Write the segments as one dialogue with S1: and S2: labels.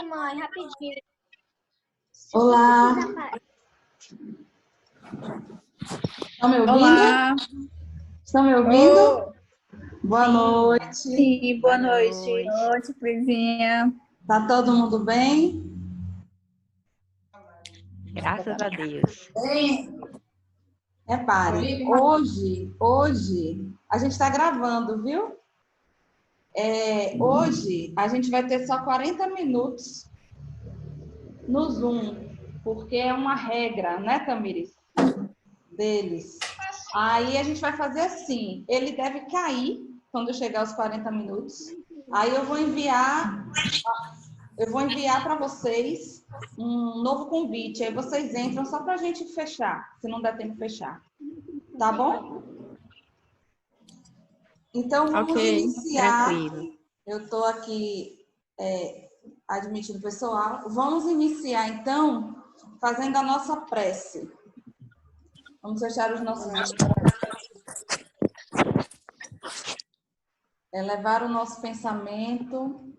S1: mãe, rapidinho.
S2: Olá, estão me ouvindo?
S3: Olá.
S2: Estão me ouvindo?
S3: Oh,
S2: Boa noite.
S3: sim, boa noite.
S1: Boa
S3: noite, Frizinha.
S2: Tá todo mundo bem?
S1: Graças a Deus.
S2: Bem. Repare, hoje a gente está gravando, viu? Hoje a gente vai ter só 40 minutos no Zoom, porque é uma regra, né, Tamiris? Deles. Aí a gente vai fazer assim, ele deve cair quando chegar aos 40 minutos. Aí eu vou enviar para vocês um novo convite. Aí vocês entram só para a gente fechar, se não der tempo de fechar. Tá bom? Então vamos iniciar.
S1: Tranquilo.
S2: Eu estou aqui admitindo o pessoal. Vamos iniciar então fazendo a nossa prece. Vamos fechar os nossos olhos. Elevar o nosso pensamento.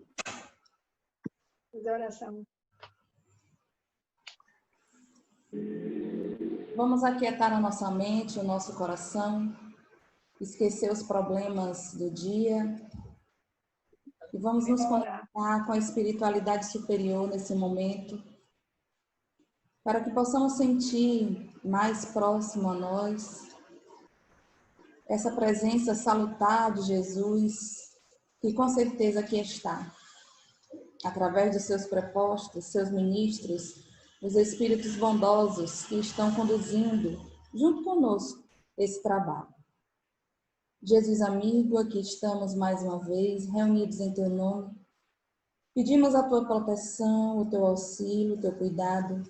S3: Fazer oração.
S2: Vamos aquietar a nossa mente, o nosso coração, esquecer os problemas do dia e vamos nos conectar com a espiritualidade superior nesse momento, para que possamos sentir mais próximo a nós essa presença salutar de Jesus, que com certeza aqui está, através de seus prepostos, seus ministros, os espíritos bondosos que estão conduzindo, junto conosco, esse trabalho. Jesus amigo, aqui estamos mais uma vez, reunidos em teu nome. Pedimos a tua proteção, o teu auxílio, o teu cuidado.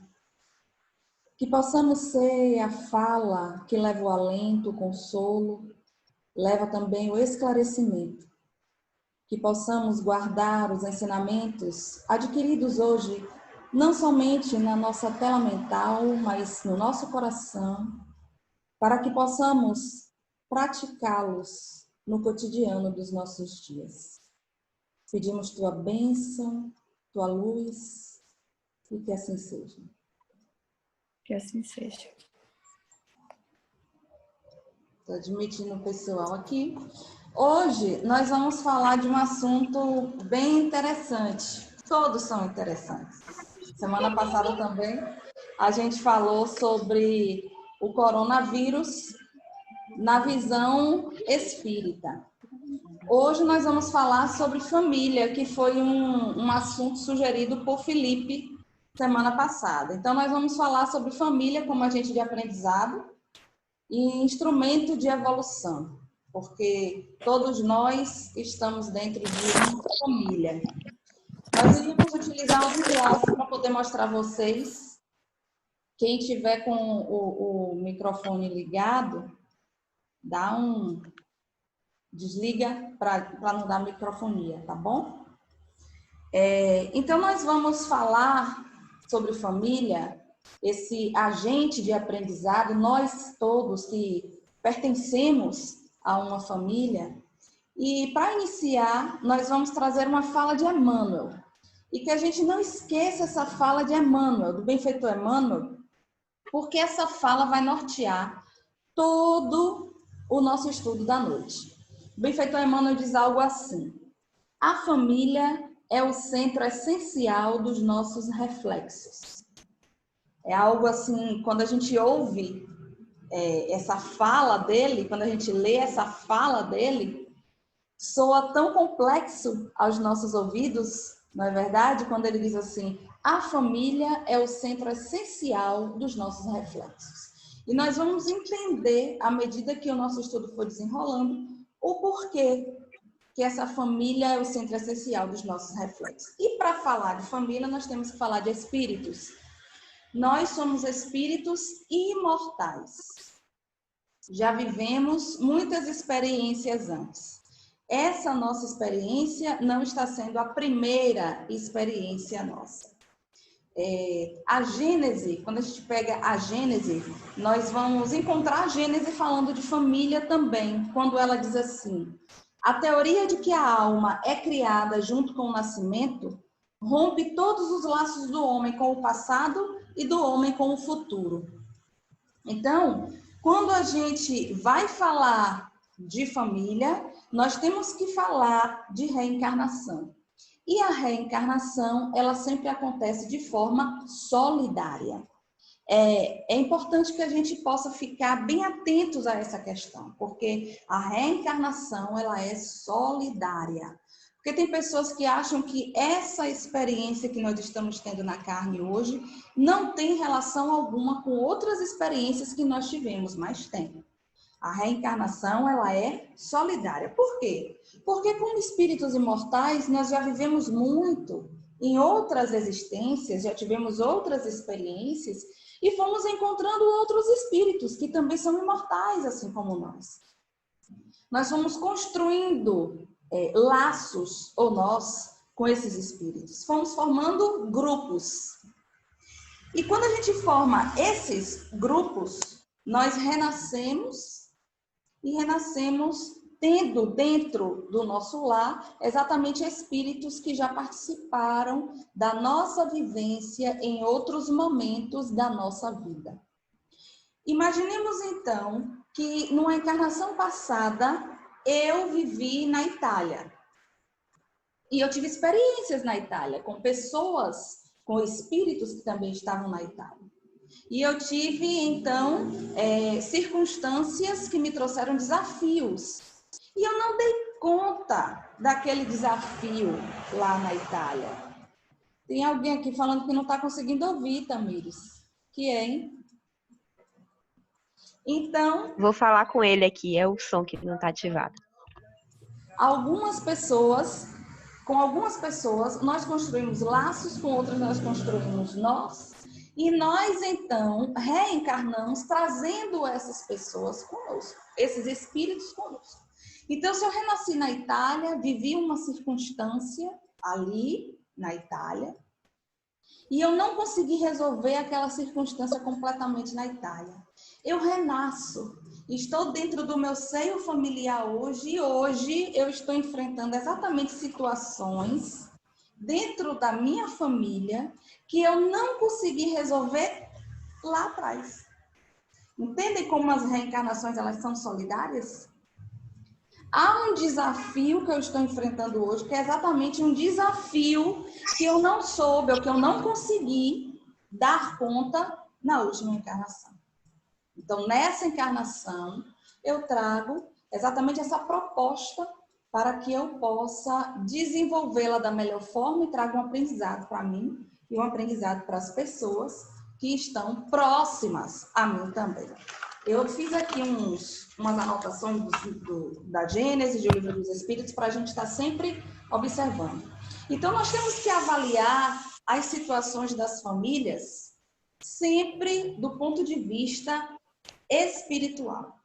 S2: Que possamos ser a fala que leva o alento, o consolo, leva também o esclarecimento. Que possamos guardar os ensinamentos adquiridos hoje, não somente na nossa tela mental, mas no nosso coração, para que possamos praticá-los no cotidiano dos nossos dias. Pedimos tua bênção, tua luz, e que assim seja.
S3: Que assim seja.
S2: Estou admitindo o pessoal aqui. Hoje nós vamos falar de um assunto bem interessante. Todos são interessantes. Semana passada também a gente falou sobre o coronavírus na visão espírita. Hoje nós vamos falar sobre família, que foi um assunto sugerido por Felipe semana passada. Então nós vamos falar sobre família como agente de aprendizado e instrumento de evolução, porque todos nós estamos dentro de uma família. Nós iremos utilizar um slide para poder mostrar a vocês. Quem tiver com o microfone ligado, desliga para não dar microfonia, tá bom? Então, nós vamos falar sobre família, esse agente de aprendizado, nós todos que pertencemos a uma família. E, para iniciar, nós vamos trazer uma fala de Emmanuel. E que a gente não esqueça essa fala de Emmanuel, do benfeitor Emmanuel, porque essa fala vai nortear todo o nosso estudo da noite. O benfeitor Emmanuel diz algo assim: a família é o centro essencial dos nossos reflexos. É algo assim, quando a gente ouve essa fala dele, quando a gente lê essa fala dele, soa tão complexo aos nossos ouvidos, não é verdade? Quando ele diz assim: a família é o centro essencial dos nossos reflexos. E nós vamos entender, à medida que o nosso estudo for desenrolando, o porquê que essa família é o centro essencial dos nossos reflexos. E para falar de família, nós temos que falar de espíritos. Nós somos espíritos imortais. Já vivemos muitas experiências antes. Essa nossa experiência não está sendo a primeira experiência nossa. A Gênese, quando a gente pega a Gênese, nós vamos encontrar a Gênese falando de família também, quando ela diz assim: a teoria de que a alma é criada junto com o nascimento rompe todos os laços do homem com o passado e do homem com o futuro. Então, quando a gente vai falar de família, nós temos que falar de reencarnação. E a reencarnação, ela sempre acontece de forma solidária. É importante que a gente possa ficar bem atentos a essa questão, porque a reencarnação, ela é solidária. Porque tem pessoas que acham que essa experiência que nós estamos tendo na carne hoje não tem relação alguma com outras experiências que nós tivemos, mas tem. A reencarnação, ela é solidária. Por quê? Porque como espíritos imortais, nós já vivemos muito em outras existências, já tivemos outras experiências e fomos encontrando outros espíritos que também são imortais, assim como nós. Nós fomos construindo laços, ou nós, com esses espíritos. Fomos formando grupos. E quando a gente forma esses grupos, nós renascemos e renascemos tendo dentro do nosso lar exatamente espíritos que já participaram da nossa vivência em outros momentos da nossa vida. Imaginemos então que numa encarnação passada eu vivi na Itália. E eu tive experiências na Itália com pessoas, com espíritos que também estavam na Itália. E eu tive, então, circunstâncias que me trouxeram desafios. E eu não dei conta daquele desafio lá na Itália. Tem alguém aqui falando que não está conseguindo ouvir, Tamires. Que é, hein? Então...
S1: Vou falar com ele aqui, é o som que não está ativado.
S2: Com algumas pessoas, nós construímos laços, com outras nós construímos nós. E nós, então, reencarnamos trazendo essas pessoas conosco, esses espíritos conosco. Então, se eu renasci na Itália, vivi uma circunstância ali na Itália, e eu não consegui resolver aquela circunstância completamente na Itália. Eu renasço, estou dentro do meu seio familiar hoje, e hoje eu estou enfrentando exatamente situações dentro da minha família que eu não consegui resolver lá atrás. Entendem como as reencarnações elas são solidárias? Há um desafio que eu estou enfrentando hoje, que é exatamente um desafio que eu não soube, ou que eu não consegui dar conta na última encarnação. Então, nessa encarnação, eu trago exatamente essa proposta para que eu possa desenvolvê-la da melhor forma e traga um aprendizado para mim e um aprendizado para as pessoas que estão próximas a mim também. Eu fiz aqui umas anotações da Gênesis, do Livro dos Espíritos, para a gente estar sempre observando. Então, nós temos que avaliar as situações das famílias sempre do ponto de vista espiritual,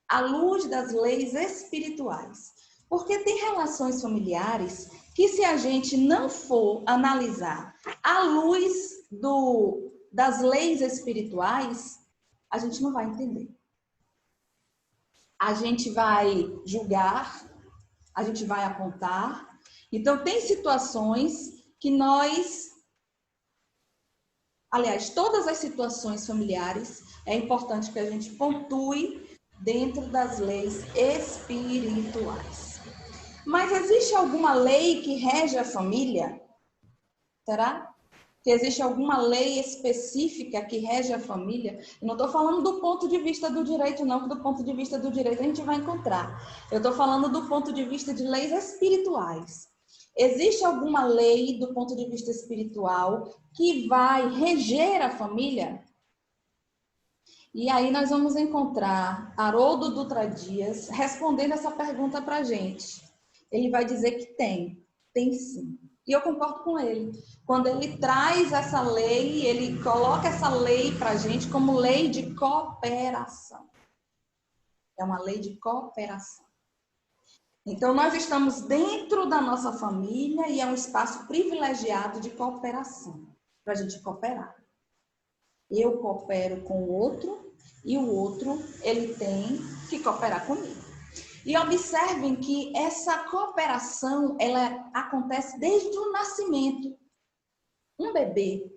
S2: à luz das leis espirituais. Porque tem relações familiares que, se a gente não for analisar à luz das leis espirituais, a gente não vai entender. A gente vai julgar, a gente vai apontar. Então, tem situações que aliás, todas as situações familiares, é importante que a gente pontue dentro das leis espirituais. Mas existe alguma lei que rege a família? Será? Que existe alguma lei específica que rege a família? Eu não estou falando do ponto de vista do direito, não, que do ponto de vista do direito a gente vai encontrar. Eu estou falando do ponto de vista de leis espirituais. Existe alguma lei do ponto de vista espiritual que vai reger a família? E aí nós vamos encontrar Haroldo Dutra Dias respondendo essa pergunta para a gente. Ele vai dizer que tem sim. E eu concordo com ele. Quando ele traz essa lei, ele coloca essa lei para a gente como lei de cooperação. É uma lei de cooperação. Então, nós estamos dentro da nossa família e é um espaço privilegiado de cooperação, para a gente cooperar. Eu coopero com o outro e o outro, ele tem que cooperar comigo. E observem que essa cooperação, ela acontece desde o nascimento. Um bebê,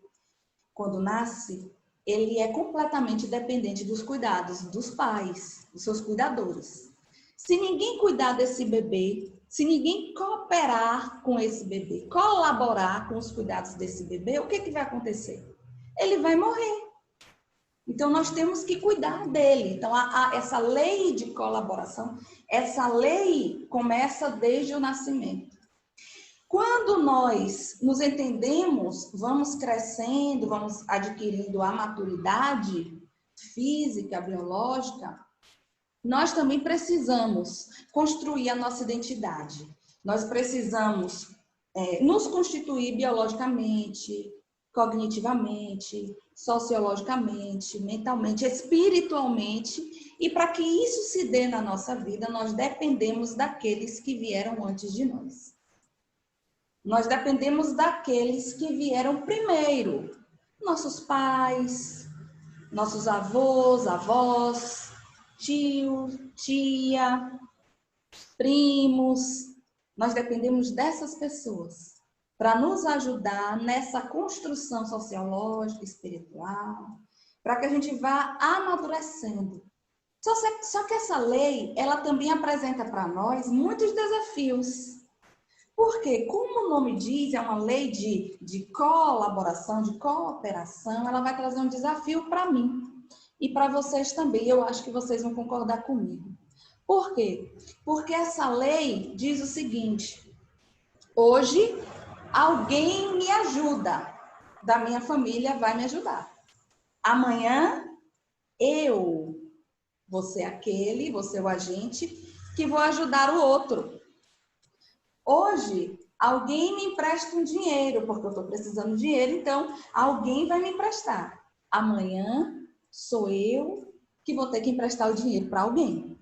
S2: quando nasce, ele é completamente dependente dos cuidados dos pais, dos seus cuidadores. Se ninguém cuidar desse bebê, se ninguém cooperar com esse bebê, colaborar com os cuidados desse bebê, o que vai acontecer? Ele vai morrer. Então, nós temos que cuidar dele. Então, essa lei de colaboração, essa lei começa desde o nascimento. Quando nós nos entendemos, vamos crescendo, vamos adquirindo a maturidade física, biológica, nós também precisamos construir a nossa identidade. Nós precisamos nos constituir biologicamente, cognitivamente, sociologicamente, mentalmente, espiritualmente, e para que isso se dê na nossa vida, nós dependemos daqueles que vieram antes de nós. Nós dependemos daqueles que vieram primeiro. Nossos pais, nossos avós, avós, tio, tia, primos. Nós dependemos dessas pessoas para nos ajudar nessa construção sociológica, espiritual, para que a gente vá amadurecendo. Só que essa lei, ela também apresenta para nós muitos desafios. Porque, como o nome diz, é uma lei de colaboração, de cooperação, ela vai trazer um desafio para mim e para vocês também. Eu acho que vocês vão concordar comigo. Por quê? Porque essa lei diz o seguinte: hoje alguém me ajuda, da minha família vai me ajudar. Amanhã eu vou ser aquele, vou ser o agente que vou ajudar o outro. Hoje, alguém me empresta um dinheiro, porque eu estou precisando de dinheiro, então alguém vai me emprestar. Amanhã sou eu que vou ter que emprestar o dinheiro para alguém.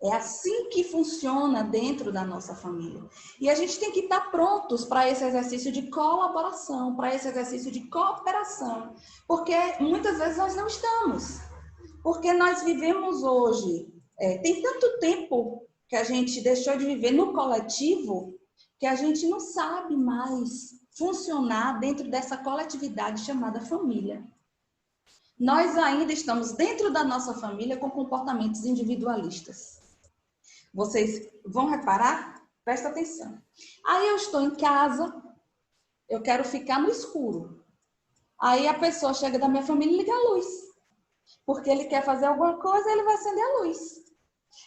S2: É assim que funciona dentro da nossa família. E a gente tem que estar prontos para esse exercício de colaboração, para esse exercício de cooperação, porque muitas vezes nós não estamos. Porque nós vivemos hoje, tem tanto tempo que a gente deixou de viver no coletivo, que a gente não sabe mais funcionar dentro dessa coletividade chamada família. Nós ainda estamos dentro da nossa família com comportamentos individualistas. Vocês vão reparar? Presta atenção. Aí eu estou em casa, eu quero ficar no escuro. Aí a pessoa chega da minha família e liga a luz. Porque ele quer fazer alguma coisa, ele vai acender a luz.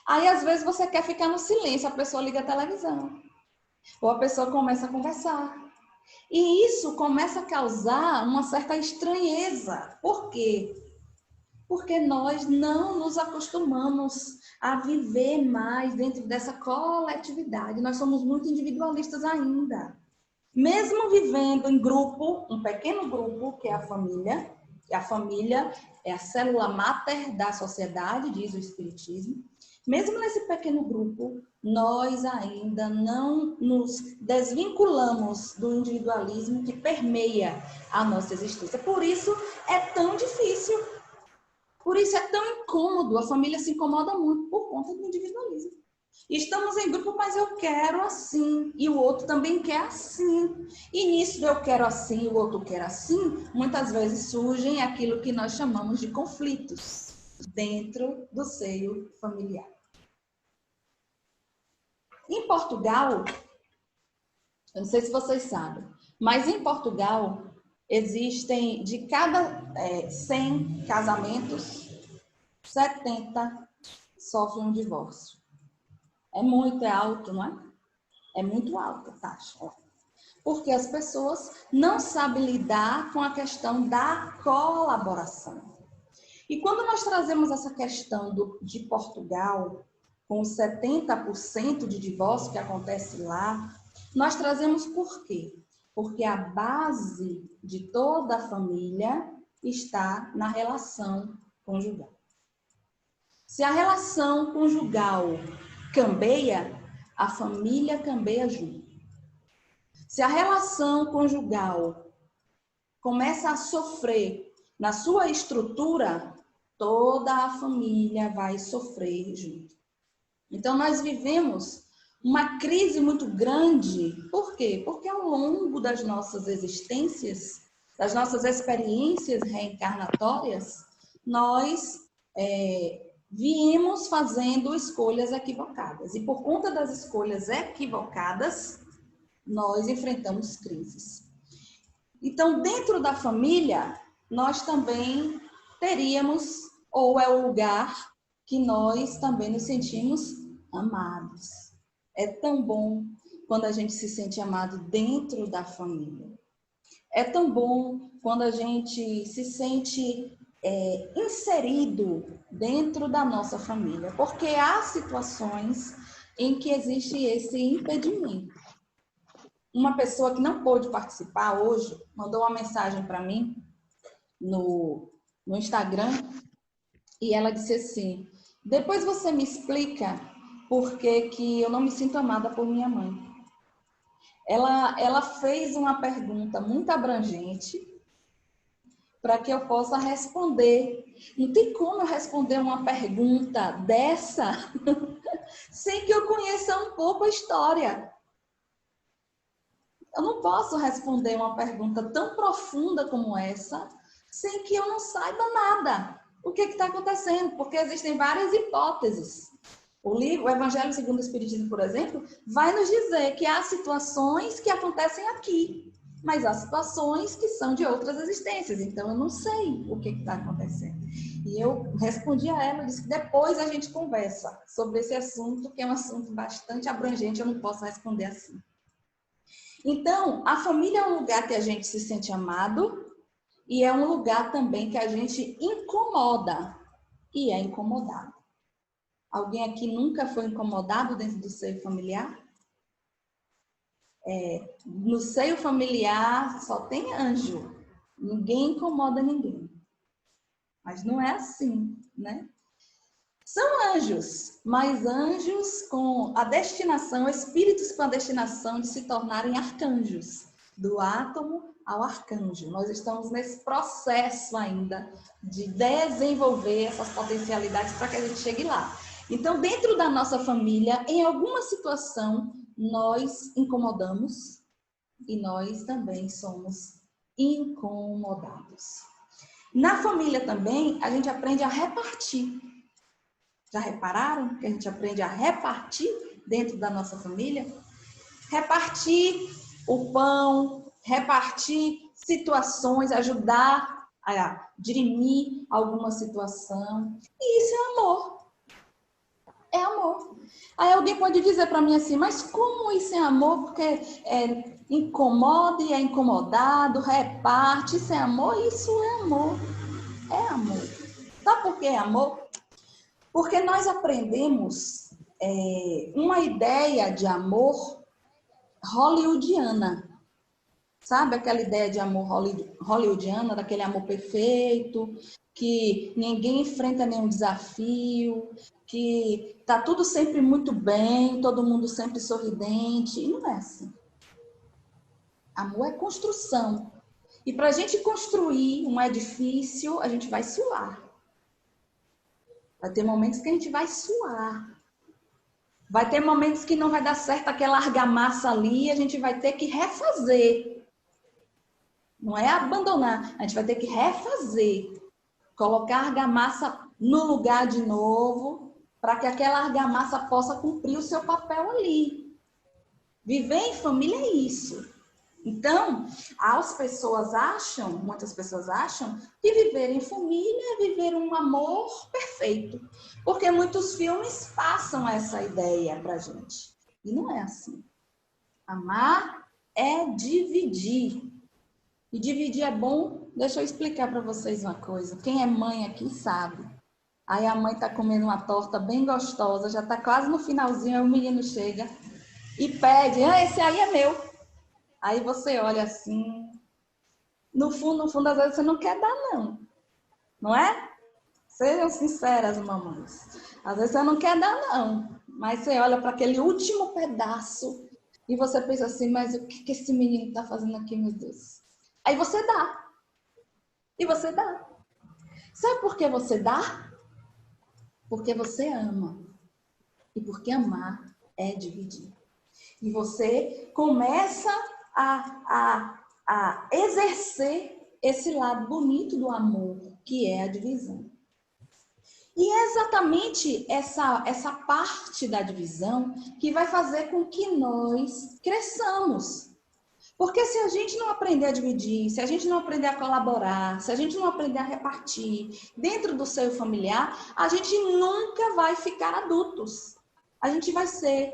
S2: Aí, às vezes, você quer ficar no silêncio, a pessoa liga a televisão. Ou a pessoa começa a conversar. E isso começa a causar uma certa estranheza. Por quê? Porque nós não nos acostumamos a viver mais dentro dessa coletividade. Nós somos muito individualistas ainda. Mesmo vivendo em grupo, um pequeno grupo, que é a família, e a família é a célula máter da sociedade, diz o Espiritismo. Mesmo nesse pequeno grupo, nós ainda não nos desvinculamos do individualismo que permeia a nossa existência. Por isso é tão difícil, por isso é tão incômodo, a família se incomoda muito por conta do individualismo. Estamos em grupo, mas eu quero assim, e o outro também quer assim. E nisso eu quero assim, e o outro quer assim, muitas vezes surgem aquilo que nós chamamos de conflitos dentro do seio familiar. Em Portugal, eu não sei se vocês sabem, mas em Portugal existem, de cada 100 casamentos, 70 sofrem um divórcio. É muito, é alto, não é? É muito alta a taxa. Porque as pessoas não sabem lidar com a questão da colaboração. E quando nós trazemos essa questão de Portugal, com os 70% de divórcio que acontece lá, nós trazemos por quê? Porque a base de toda a família está na relação conjugal. Se a relação conjugal cambeia, a família cambeia junto. Se a relação conjugal começa a sofrer na sua estrutura, toda a família vai sofrer junto. Então, nós vivemos uma crise muito grande. Por quê? Porque ao longo das nossas existências, das nossas experiências reencarnatórias, nós viemos fazendo escolhas equivocadas. E por conta das escolhas equivocadas, nós enfrentamos crises. Então, dentro da família, nós também teríamos, ou é o lugar que nós também nos sentimos amados. É tão bom quando a gente se sente amado dentro da família. É tão bom quando a gente se sente inserido dentro da nossa família, porque há situações em que existe esse impedimento. Uma pessoa que não pôde participar hoje mandou uma mensagem para mim no Instagram e ela disse assim: depois você me explica por que eu não me sinto amada por minha mãe. Ela fez uma pergunta muito abrangente para que eu possa responder. Não tem como eu responder uma pergunta dessa sem que eu conheça um pouco a história. Eu não posso responder uma pergunta tão profunda como essa sem que eu não saiba nada. O que está acontecendo? Porque existem várias hipóteses. O Evangelho segundo o Espiritismo, por exemplo, vai nos dizer que há situações que acontecem aqui, mas há situações que são de outras existências. Então, eu não sei o que está acontecendo. E eu respondi a ela, disse que depois a gente conversa sobre esse assunto, que é um assunto bastante abrangente, eu não posso responder assim. Então, a família é um lugar que a gente se sente amado e é um lugar também que a gente incomoda e é incomodado. Alguém aqui nunca foi incomodado dentro do seio familiar? No seio familiar só tem anjo. Ninguém incomoda ninguém. Mas não é assim, né? São anjos, mas anjos com a destinação, espíritos com a destinação de se tornarem arcanjos, do átomo ao arcanjo. Nós estamos nesse processo ainda de desenvolver essas potencialidades para que a gente chegue lá. Então, dentro da nossa família, em alguma situação, nós incomodamos e nós também somos incomodados. Na família também, a gente aprende a repartir. Já repararam que a gente aprende a repartir dentro da nossa família? Repartir o pão, repartir situações, ajudar a dirimir alguma situação. E isso é amor. É amor. Aí alguém pode dizer para mim assim, mas como isso é amor? Porque incomoda e é incomodado, reparte, isso é amor? Isso é amor. É amor. Sabe por que é amor? Porque nós aprendemos uma ideia de amor hollywoodiana. Sabe aquela ideia de amor hollywoodiana, daquele amor perfeito, que ninguém enfrenta nenhum desafio, que tá tudo sempre muito bem, todo mundo sempre sorridente. E não é assim. Amor é construção. E para a gente construir um edifício, a gente vai suar. Vai ter momentos que a gente vai suar. Vai ter momentos que não vai dar certo aquela argamassa ali, a gente vai ter que refazer. Não é abandonar, a gente vai ter que refazer. Colocar a argamassa no lugar de novo, para que aquela argamassa possa cumprir o seu papel ali. Viver em família é isso. Então, muitas pessoas acham que viver em família é viver um amor perfeito. Porque muitos filmes passam essa ideia pra gente. E não é assim. Amar é dividir. E dividir é bom. Deixa eu explicar para vocês uma coisa. Quem é mãe aqui sabe. Aí a mãe tá comendo uma torta bem gostosa, já tá quase no finalzinho, aí o menino chega e pede, esse aí é meu. Aí você olha assim, no fundo, às vezes você não quer dar, não. Não é? Sejam sinceras, mamães. Às vezes você não quer dar, não. Mas você olha para aquele último pedaço e você pensa assim, mas o que esse menino está fazendo aqui, meu Deus? Aí você dá. E você dá. Sabe por que você dá? Porque você ama. E porque amar é dividir. E você começa a exercer esse lado bonito do amor, que é a divisão. E é exatamente essa parte da divisão que vai fazer com que nós cresçamos. Porque se a gente não aprender a dividir, se a gente não aprender a colaborar, se a gente não aprender a repartir dentro do seio familiar, a gente nunca vai ficar adultos. A gente vai ser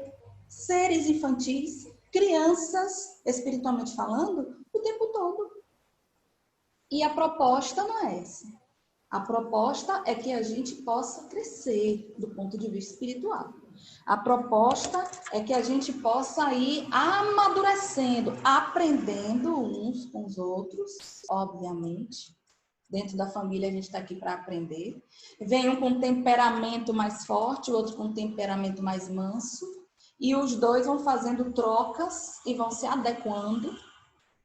S2: seres infantis, crianças, espiritualmente falando, o tempo todo. E a proposta não é essa. A proposta é que a gente possa crescer do ponto de vista espiritual. A proposta é que a gente possa ir amadurecendo, aprendendo uns com os outros, obviamente. Dentro da família a gente está aqui para aprender. Vem um com temperamento mais forte, o outro com temperamento mais manso. E os dois vão fazendo trocas e vão se adequando,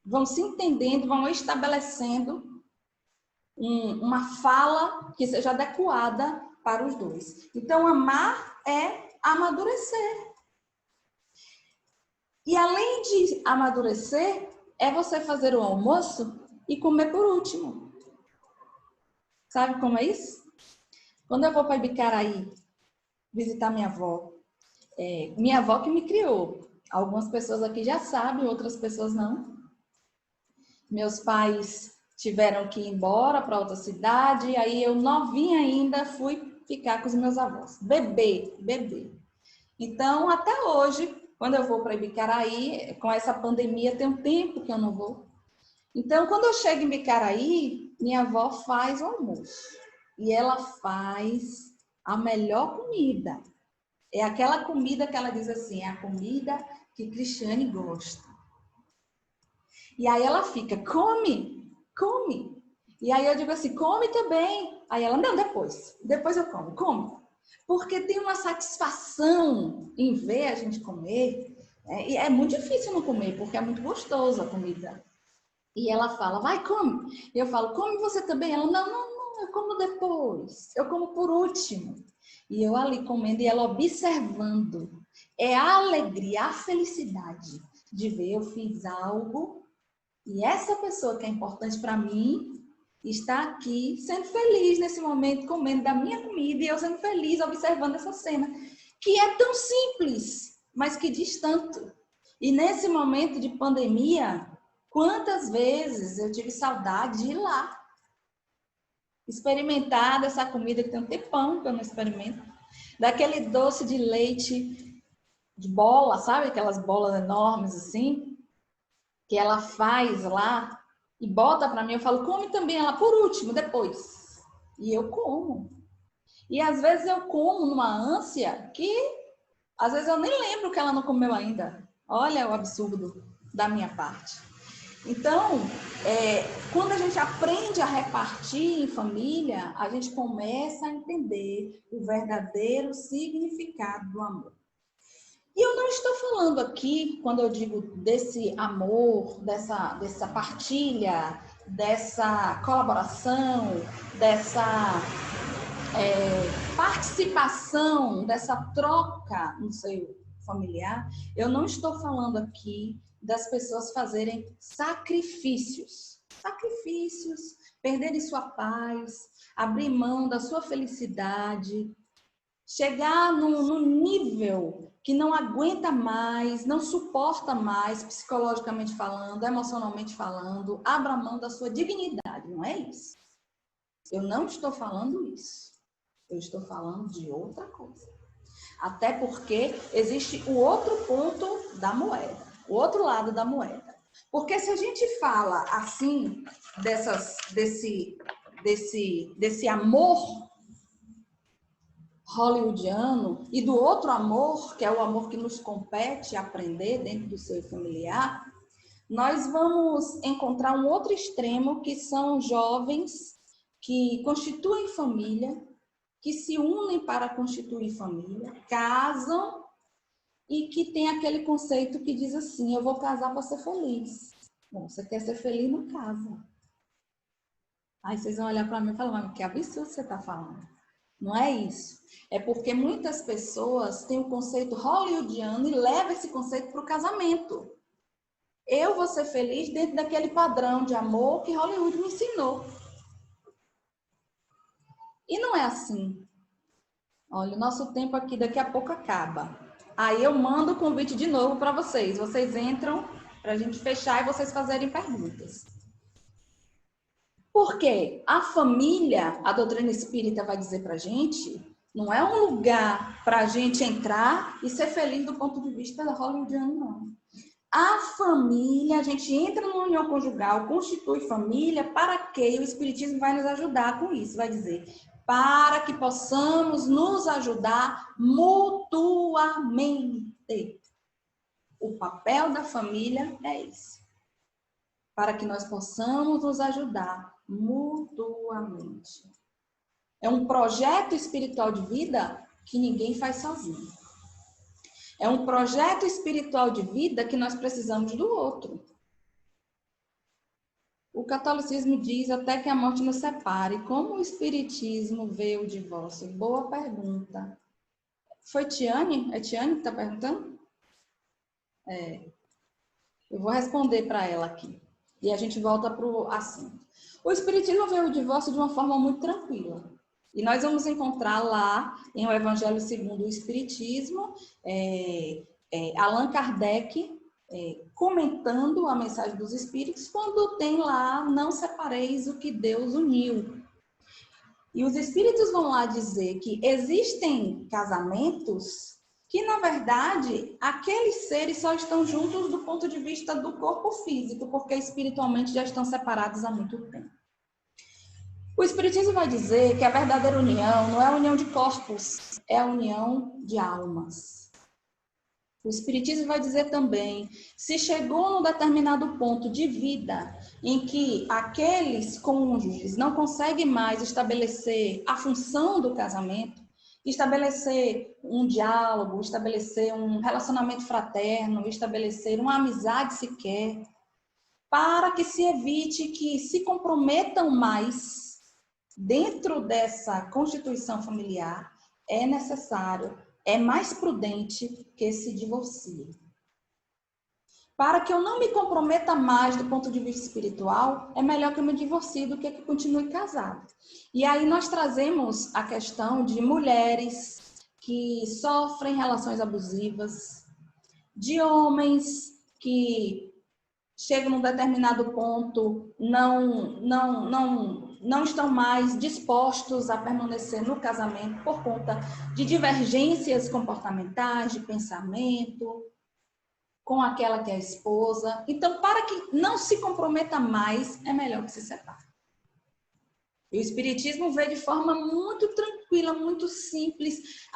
S2: vão se entendendo, vão estabelecendo uma fala que seja adequada para os dois. Então, amar é amadurecer. E além de amadurecer, é você fazer o almoço e comer por último. Sabe como é isso? Quando eu vou para Ibicaraí visitar minha avó que me criou. Algumas pessoas aqui já sabem, outras pessoas não. Meus pais tiveram que ir embora para outra cidade, aí eu novinha ainda fui ficar com os meus avós. Bebê. Então, até hoje, quando eu vou para Ibicaraí, com essa pandemia, tem um tempo que eu não vou. Então, quando eu chego em Ibicaraí, minha avó faz o almoço. E ela faz a melhor comida. É aquela comida que ela diz assim, é a comida que Cristiane gosta. E aí ela fica, come. E aí eu digo assim, come também. Aí ela, não, depois eu como, come. Porque tem uma satisfação em ver a gente comer. E é muito difícil não comer, porque é muito gostoso a comida. E ela fala, vai, come. E eu falo, come você também? Ela, não, eu como depois. Eu como por último. E eu ali comendo e ela observando. É a alegria, a felicidade de ver eu fiz algo e essa pessoa que é importante para mim está aqui sendo feliz nesse momento, comendo da minha comida e eu sendo feliz observando essa cena, que é tão simples, mas que diz tanto. E nesse momento de pandemia, quantas vezes eu tive saudade de ir lá, experimentar dessa comida que tem um tempão que eu não experimento, daquele doce de leite de bola, sabe? Aquelas bolas enormes assim, que ela faz lá e bota para mim, eu falo, come também, ela por último, depois. E eu como. E às vezes eu como numa ânsia que às vezes eu nem lembro que ela não comeu ainda. Olha o absurdo da minha parte. Então, quando a gente aprende a repartir em família, a gente começa a entender o verdadeiro significado do amor. E eu não estou falando aqui, quando eu digo desse amor, dessa partilha, dessa colaboração, dessa participação, dessa troca no seio familiar, eu não estou falando aqui das pessoas fazerem sacrifícios, perderem sua paz, abrir mão da sua felicidade, chegar no nível que não aguenta mais, não suporta mais, psicologicamente falando, emocionalmente falando, abra mão da sua dignidade, não é isso? Eu não estou falando isso. Eu estou falando de outra coisa. Até porque existe o outro ponto da moeda, o outro lado da moeda. Porque se a gente fala assim, desse amor hollywoodiano e do outro amor, que é o amor que nos compete aprender dentro do seio familiar, nós vamos encontrar um outro extremo, que são jovens que constituem família, que se unem para constituir família, casam e que tem aquele conceito que diz assim, eu vou casar para ser feliz. Bom, você quer ser feliz, não casa. Aí vocês vão olhar para mim e falar, mas que absurdo você está falando. Não é isso. É porque muitas pessoas têm o conceito hollywoodiano e levam esse conceito para o casamento. Eu vou ser feliz dentro daquele padrão de amor que Hollywood me ensinou. E não é assim. Olha, o nosso tempo aqui daqui a pouco acaba. Aí eu mando o convite de novo para vocês. Vocês entram para a gente fechar e vocês fazerem perguntas. Porque a família, a doutrina espírita vai dizer para a gente, não é um lugar para a gente entrar e ser feliz do ponto de vista da hollywoodiano, não. A família, a gente entra numa união conjugal, constitui família, para que o Espiritismo vai nos ajudar com isso, vai dizer, para que possamos nos ajudar mutuamente. O papel da família é esse. Para que nós possamos nos ajudar mutuamente. É um projeto espiritual de vida que ninguém faz sozinho. É um projeto espiritual de vida que nós precisamos do outro. O catolicismo diz até que a morte nos separe. Como o espiritismo vê o divórcio? Boa pergunta. Foi Tiane? É Tiane que está perguntando? Eu vou responder para ela aqui. E a gente volta para o assunto. O espiritismo vê o divórcio de uma forma muito tranquila. E nós vamos encontrar lá, em O Evangelho segundo o Espiritismo, Allan Kardec comentando a mensagem dos Espíritos, quando tem lá, não separeis o que Deus uniu. E os Espíritos vão lá dizer que existem casamentos que, na verdade, aqueles seres só estão juntos do ponto de vista do corpo físico, porque espiritualmente já estão separados há muito tempo. O Espiritismo vai dizer que a verdadeira união não é a união de corpos, é a união de almas. O Espiritismo vai dizer também, se chegou num determinado ponto de vida em que aqueles cônjuges não conseguem mais estabelecer a função do casamento, estabelecer um diálogo, estabelecer um relacionamento fraterno, estabelecer uma amizade sequer, para que se evite que se comprometam mais dentro dessa constituição familiar, é necessário, é mais prudente que se divorcie. Para que eu não me comprometa mais do ponto de vista espiritual, é melhor que eu me divorcie do que continue casado. E aí nós trazemos a questão de mulheres que sofrem relações abusivas, de homens que chegam num determinado ponto, não estão mais dispostos a permanecer no casamento por conta de divergências comportamentais, de pensamento, com aquela que é a esposa. Então, para que não se comprometa mais, é melhor que se separe. E o Espiritismo vê de forma muito tranquila, muito simples.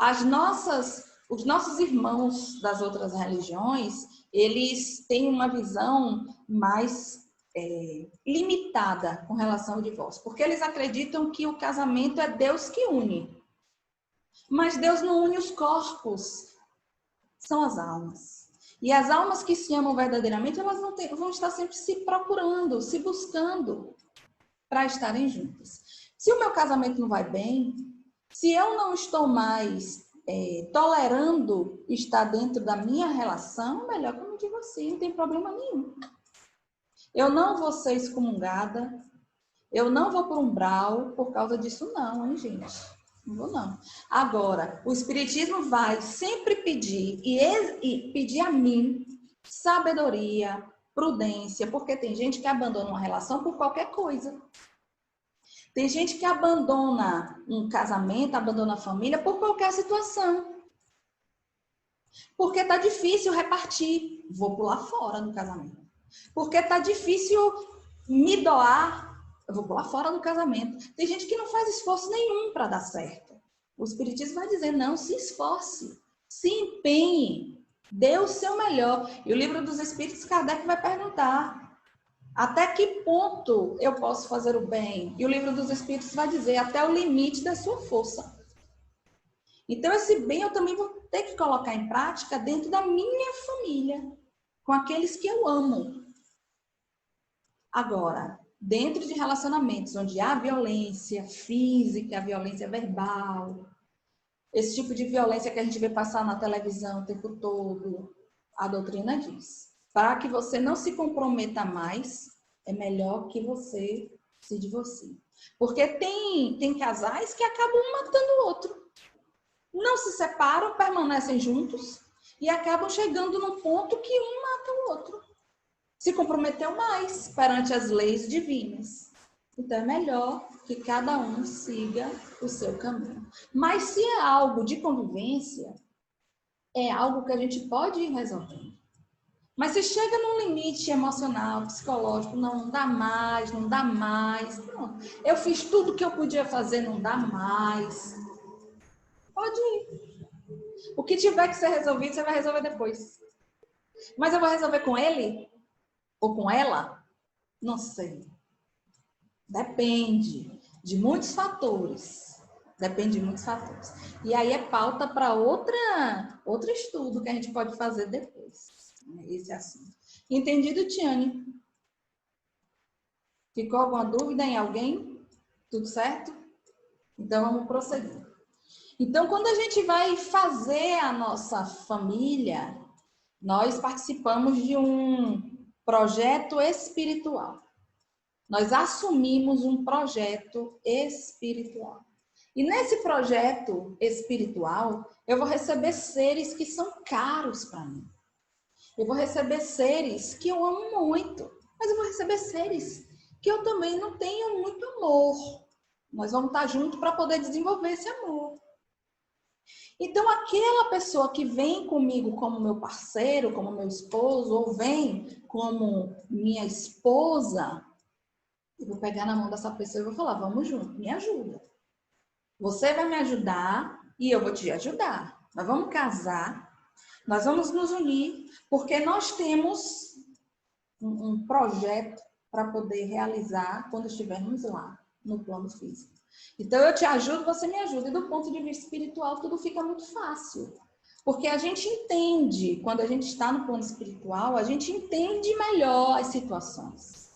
S2: Os nossos irmãos das outras religiões, eles têm uma visão mais limitada com relação ao divórcio, porque eles acreditam que o casamento é Deus que une. Mas Deus não une os corpos, são as almas. E as almas que se amam verdadeiramente, elas vão estar sempre se procurando, se buscando para estarem juntas. Se o meu casamento não vai bem, se eu não estou mais tolerando estar dentro da minha relação, é melhor que eu me divorcie, não tem problema nenhum. Eu não vou ser excomungada, eu não vou para um umbral por causa disso não, hein, gente? Não vou não. Agora, o Espiritismo vai sempre pedir, e pedir a mim, sabedoria, prudência, porque tem gente que abandona uma relação por qualquer coisa. Tem gente que abandona um casamento, abandona a família por qualquer situação. Porque tá difícil repartir. Vou pular fora do casamento. Porque tá difícil me doar. Eu vou pular fora do casamento. Tem gente que não faz esforço nenhum para dar certo. O Espiritismo vai dizer, não, se esforce. Se empenhe. Dê o seu melhor. E o Livro dos Espíritos, Kardec vai perguntar, até que ponto eu posso fazer o bem? E o Livro dos Espíritos vai dizer, até o limite da sua força. Então, esse bem eu também vou ter que colocar em prática dentro da minha família, com aqueles que eu amo. Agora, dentro de relacionamentos onde há violência física, violência verbal, esse tipo de violência que a gente vê passar na televisão o tempo todo, a doutrina diz, para que você não se comprometa mais, é melhor que você se divorcie. Porque tem casais que acabam um matando o outro. Não se separam, permanecem juntos e acabam chegando num ponto que um mata o outro. Se comprometeu mais perante as leis divinas. Então é melhor que cada um siga o seu caminho. Mas se é algo de convivência, é algo que a gente pode ir resolvendo. Mas se chega num limite emocional, psicológico, não dá mais, não dá mais. Não. Eu fiz tudo que eu podia fazer, não dá mais. Pode ir. O que tiver que ser resolvido, você vai resolver depois. Mas eu vou resolver com ele? Ou com ela? Não sei. Depende de muitos fatores. Depende de muitos fatores. E aí é pauta para outro estudo que a gente pode fazer depois. Esse assunto. Entendido, Tiane? Ficou alguma dúvida em alguém? Tudo certo? Então vamos prosseguir. Então, quando a gente vai fazer a nossa família, nós participamos de um projeto espiritual. Nós assumimos um projeto espiritual. E nesse projeto espiritual, eu vou receber seres que são caros para mim. Eu vou receber seres que eu amo muito, mas eu vou receber seres que eu também não tenho muito amor. Nós vamos estar juntos para poder desenvolver esse amor. Então, aquela pessoa que vem comigo como meu parceiro, como meu esposo, ou vem como minha esposa, eu vou pegar na mão dessa pessoa e vou falar, vamos junto, me ajuda. Você vai me ajudar e eu vou te ajudar. Nós vamos casar, nós vamos nos unir, porque nós temos um projeto para poder realizar quando estivermos lá, no plano físico. Então, eu te ajudo, você me ajuda. E do ponto de vista espiritual, tudo fica muito fácil. Porque a gente entende, quando a gente está no plano espiritual, a gente entende melhor as situações.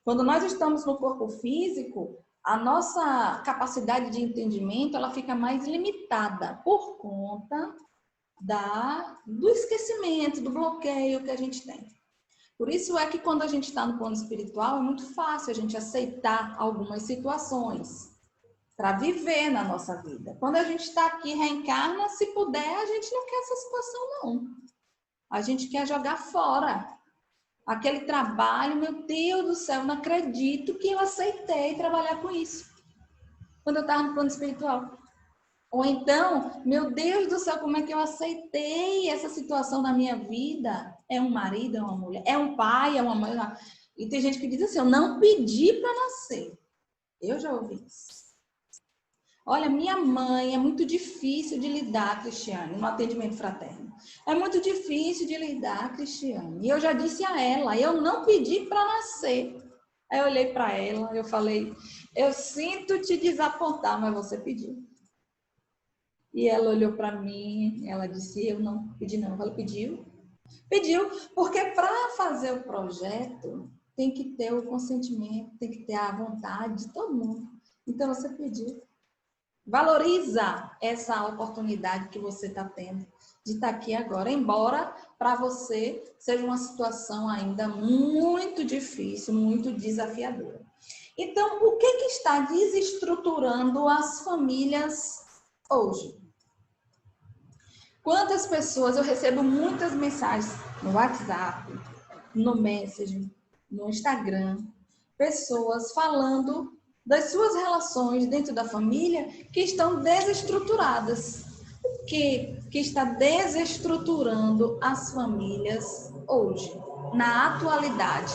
S2: Quando nós estamos no corpo físico, a nossa capacidade de entendimento, ela fica mais limitada por conta do esquecimento, do bloqueio que a gente tem. Por isso é que quando a gente está no plano espiritual, é muito fácil a gente aceitar algumas situações para viver na nossa vida. Quando a gente está aqui, reencarna, se puder, a gente não quer essa situação, não. A gente quer jogar fora aquele trabalho. Meu Deus do céu, não acredito que eu aceitei trabalhar com isso quando eu estava no plano espiritual. Ou então, meu Deus do céu, como é que eu aceitei essa situação na minha vida? É um marido, é uma mulher, é um pai, é uma mãe. E tem gente que diz assim, eu não pedi para nascer. Eu já ouvi isso. Olha, minha mãe é muito difícil de lidar, Cristiane, no atendimento fraterno. É muito difícil de lidar, Cristiane. E eu já disse a ela, eu não pedi para nascer. Aí eu olhei para ela, eu falei, eu sinto te desapontar, mas você pediu. E ela olhou para mim, ela disse, eu não pedi não. Ela pediu. Pediu, porque para fazer o projeto, tem que ter o consentimento, tem que ter a vontade de todo mundo. Então você pediu. Valoriza essa oportunidade que você está tendo de estar aqui agora, embora para você seja uma situação ainda muito difícil, muito desafiadora. Então, o que está desestruturando as famílias hoje? Quantas pessoas, eu recebo muitas mensagens no WhatsApp, no Messenger, no Instagram, pessoas falando das suas relações dentro da família que estão desestruturadas. O que está desestruturando as famílias hoje, na atualidade?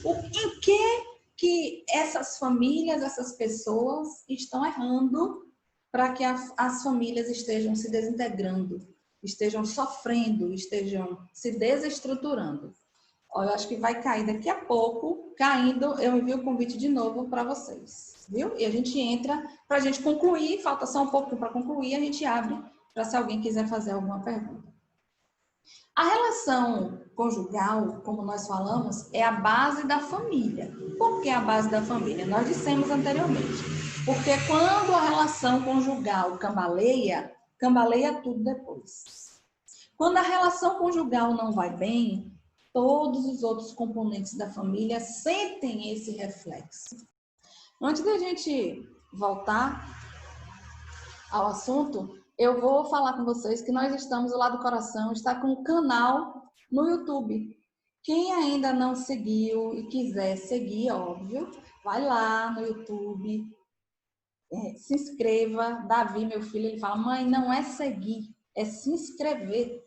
S2: Em que essas famílias, essas pessoas estão errando para que as famílias estejam se desintegrando, estejam sofrendo, estejam se desestruturando? Eu acho que vai cair daqui a pouco, caindo, eu envio o convite de novo para vocês, viu? E a gente entra, para a gente concluir, falta só um pouco para concluir, a gente abre para se alguém quiser fazer alguma pergunta. A relação conjugal, como nós falamos, é a base da família. Por que a base da família? Nós dissemos anteriormente. Porque quando a relação conjugal cambaleia, cambaleia tudo depois. Quando a relação conjugal não vai bem, todos os outros componentes da família sentem esse reflexo. Antes da gente voltar ao assunto, eu vou falar com vocês que nós estamos, o Lado do Coração está com um canal no YouTube. Quem ainda não seguiu e quiser seguir, óbvio, vai lá no YouTube, se inscreva. Davi, meu filho, ele fala, mãe, não é seguir, é se inscrever.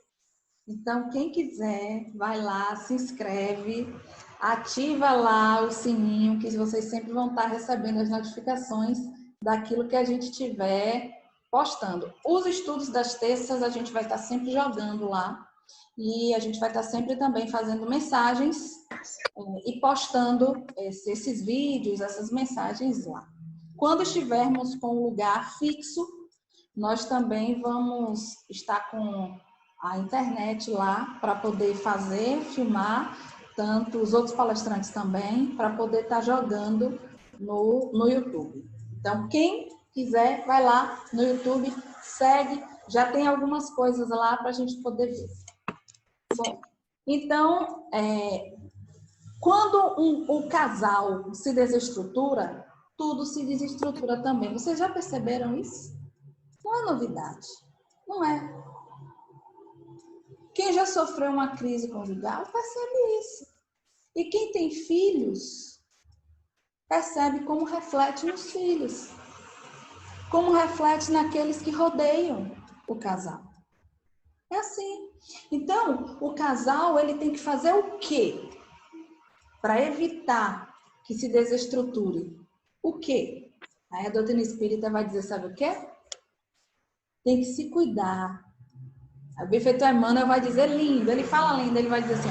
S2: Então, quem quiser, vai lá, se inscreve, ativa lá o sininho, que vocês sempre vão estar recebendo as notificações daquilo que a gente tiver postando. Os estudos das terças a gente vai estar sempre jogando lá e a gente vai estar sempre também fazendo mensagens e postando esses vídeos, essas mensagens lá. Quando estivermos com um lugar fixo, nós também vamos estar com a internet lá para poder fazer, filmar, tanto os outros palestrantes também, para poder estar jogando no YouTube. Então, quem quiser, vai lá no YouTube, segue, já tem algumas coisas lá para a gente poder ver. Bom, então, quando um casal se desestrutura, tudo se desestrutura também. Vocês já perceberam isso? Não é novidade, não é. Quem já sofreu uma crise conjugal percebe isso. E quem tem filhos percebe como reflete nos filhos. Como reflete naqueles que rodeiam o casal. É assim. Então, o casal, ele tem que fazer o quê? Para evitar que se desestruture. O quê? Aí a doutrina espírita vai dizer, sabe o quê? Tem que se cuidar. A Benfeitor Emmanuel vai dizer lindo, ele fala lindo, ele vai dizer assim,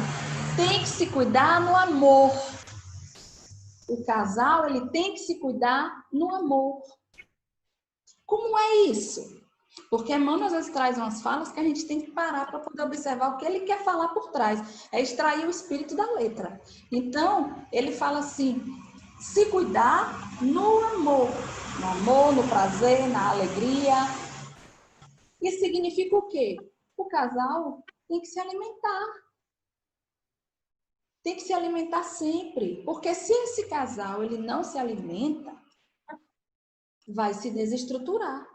S2: tem que se cuidar no amor. O casal, ele tem que se cuidar no amor. Como é isso? Porque Emmanuel às vezes traz umas falas que a gente tem que parar para poder observar o que ele quer falar por trás. É extrair o espírito da letra. Então, ele fala assim, se cuidar no amor. No amor, no prazer, na alegria. Isso significa o quê? O casal tem que se alimentar. Tem que se alimentar sempre. Porque se esse casal ele não se alimenta, vai se desestruturar.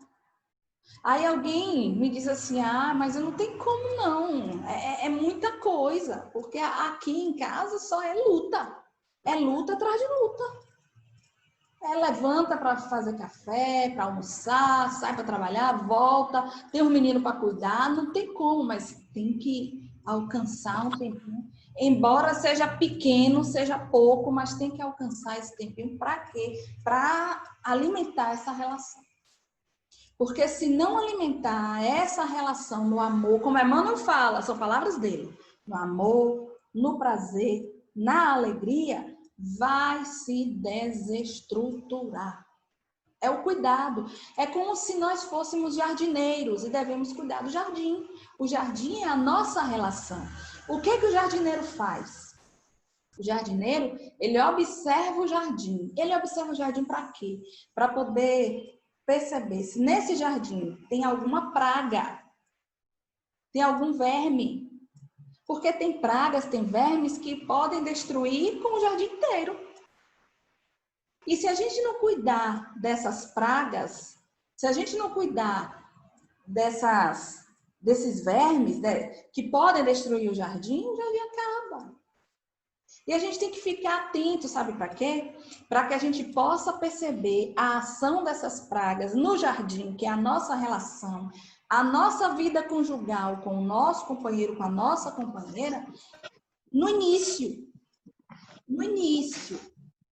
S2: Aí alguém me diz assim, mas eu não tenho como não. É muita coisa. Porque aqui em casa só é luta. É luta atrás de luta. Levanta para fazer café, para almoçar, sai para trabalhar, volta, tem um menino para cuidar, não tem como, mas tem que alcançar um tempinho. Embora seja pequeno, seja pouco, mas tem que alcançar esse tempinho para quê? Para alimentar essa relação. Porque se não alimentar essa relação no amor, como Emmanuel fala, são palavras dele, no amor, no prazer, na alegria, vai se desestruturar. É o cuidado. É como se nós fôssemos jardineiros e devemos cuidar do jardim. O jardim é a nossa relação. O que o jardineiro faz? O jardineiro, ele observa o jardim. Ele observa o jardim para quê? Para poder perceber se nesse jardim tem alguma praga, tem algum verme. Porque tem pragas, tem vermes que podem destruir com o jardim inteiro. E se a gente não cuidar dessas pragas, se a gente não cuidar desses vermes, né, que podem destruir o jardim acaba. E a gente tem que ficar atento, sabe para quê? Para que a gente possa perceber a ação dessas pragas no jardim, que é a nossa relação, a nossa vida conjugal com o nosso companheiro, com a nossa companheira, no início,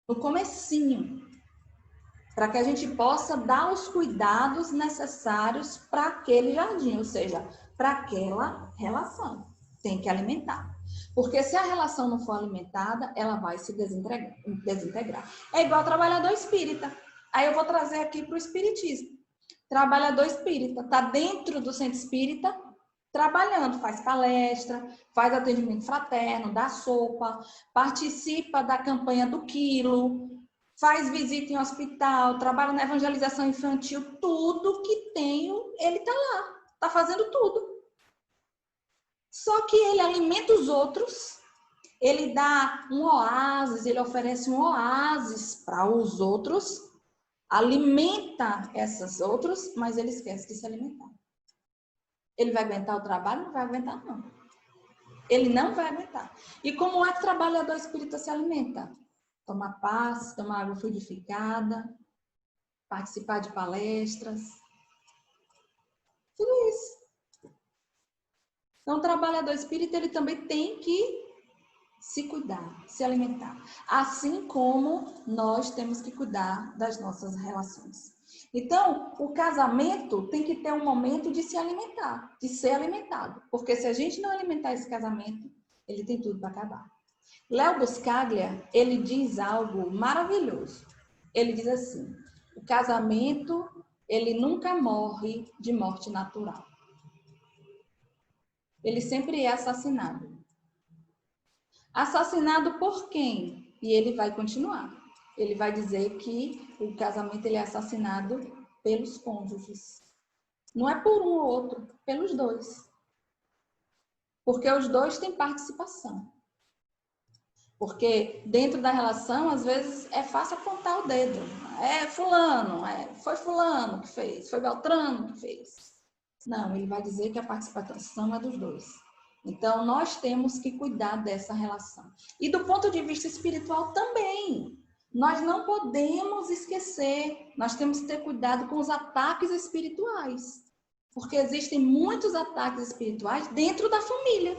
S2: no comecinho, para que a gente possa dar os cuidados necessários para aquele jardim, ou seja, para aquela relação. Tem que alimentar. Porque se a relação não for alimentada, ela vai se desintegrar. É igual trabalhador espírita. Aí eu vou trazer aqui para o espiritismo. Trabalhador espírita está dentro do centro espírita, trabalhando, faz palestra, faz atendimento fraterno, dá sopa, participa da campanha do quilo, faz visita em hospital, trabalha na evangelização infantil, tudo que tem, ele está lá, está fazendo tudo. Só que ele alimenta os outros, ele dá um oásis, ele oferece um oásis para os outros, alimenta esses outros, mas ele esquece de se alimentar. Ele vai aguentar o trabalho? Não vai aguentar, não. Ele não vai aguentar. E como é que o trabalhador espírita se alimenta? Tomar passe, tomar água fluidificada, participar de palestras. Tudo isso. Então, o trabalhador espírita, ele também tem que se cuidar, se alimentar. Assim como nós temos que cuidar das nossas relações. Então, o casamento tem que ter um momento de se alimentar, de ser alimentado. Porque se a gente não alimentar esse casamento, ele tem tudo para acabar. Léo Buscaglia, ele diz algo maravilhoso. Ele diz assim, o casamento, ele nunca morre de morte natural. Ele sempre é assassinado. Assassinado por quem? E ele vai continuar. Ele vai dizer que o casamento ele é assassinado pelos cônjuges. Não é por um ou outro, pelos dois. Porque os dois têm participação. Porque dentro da relação, às vezes, é fácil apontar o dedo. É fulano, foi fulano que fez, foi Beltrano que fez. Não, ele vai dizer que a participação é dos dois. Então, nós temos que cuidar dessa relação. E do ponto de vista espiritual também. Nós não podemos esquecer, nós temos que ter cuidado com os ataques espirituais. Porque existem muitos ataques espirituais dentro da família.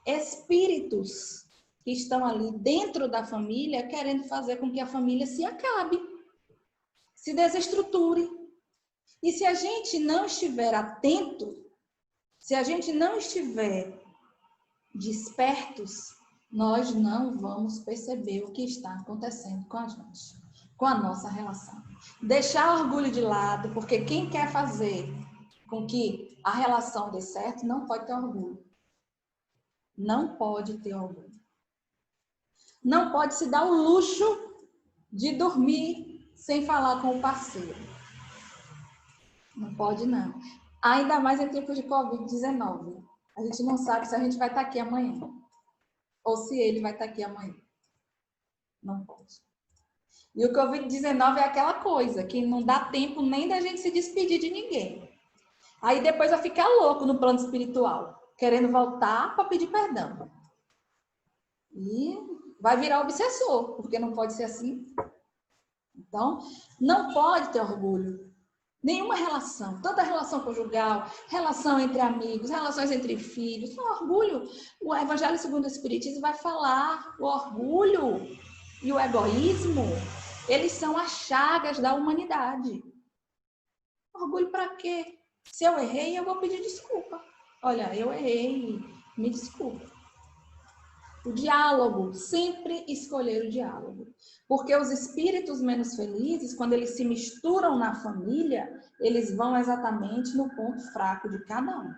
S2: Espíritos que estão ali dentro da família querendo fazer com que a família se acabe, se desestruture. E se a gente não estiver atento, se a gente não estiver despertos, nós não vamos perceber o que está acontecendo com a gente, com a nossa relação. Deixar o orgulho de lado, porque quem quer fazer com que a relação dê certo não pode ter orgulho. Não pode ter orgulho. Não pode se dar o luxo de dormir sem falar com o parceiro. Não pode, não. Ainda mais em tempos de Covid-19. A gente não sabe se a gente vai estar aqui amanhã. Ou se ele vai estar aqui amanhã. Não pode. E o Covid-19 é aquela coisa que não dá tempo nem da gente se despedir de ninguém. Aí depois vai ficar louco no plano espiritual, querendo voltar para pedir perdão. E vai virar obsessor, porque não pode ser assim. Então, não pode ter orgulho. Nenhuma relação, tanto a relação conjugal, relação entre amigos, relações entre filhos, o orgulho. O Evangelho segundo o Espiritismo vai falar o orgulho e o egoísmo, eles são as chagas da humanidade. Orgulho para quê? Se eu errei, eu vou pedir desculpa. Olha, eu errei, me desculpa. O diálogo, sempre escolher o diálogo. Porque os espíritos menos felizes, quando eles se misturam na família, eles vão exatamente no ponto fraco de cada um.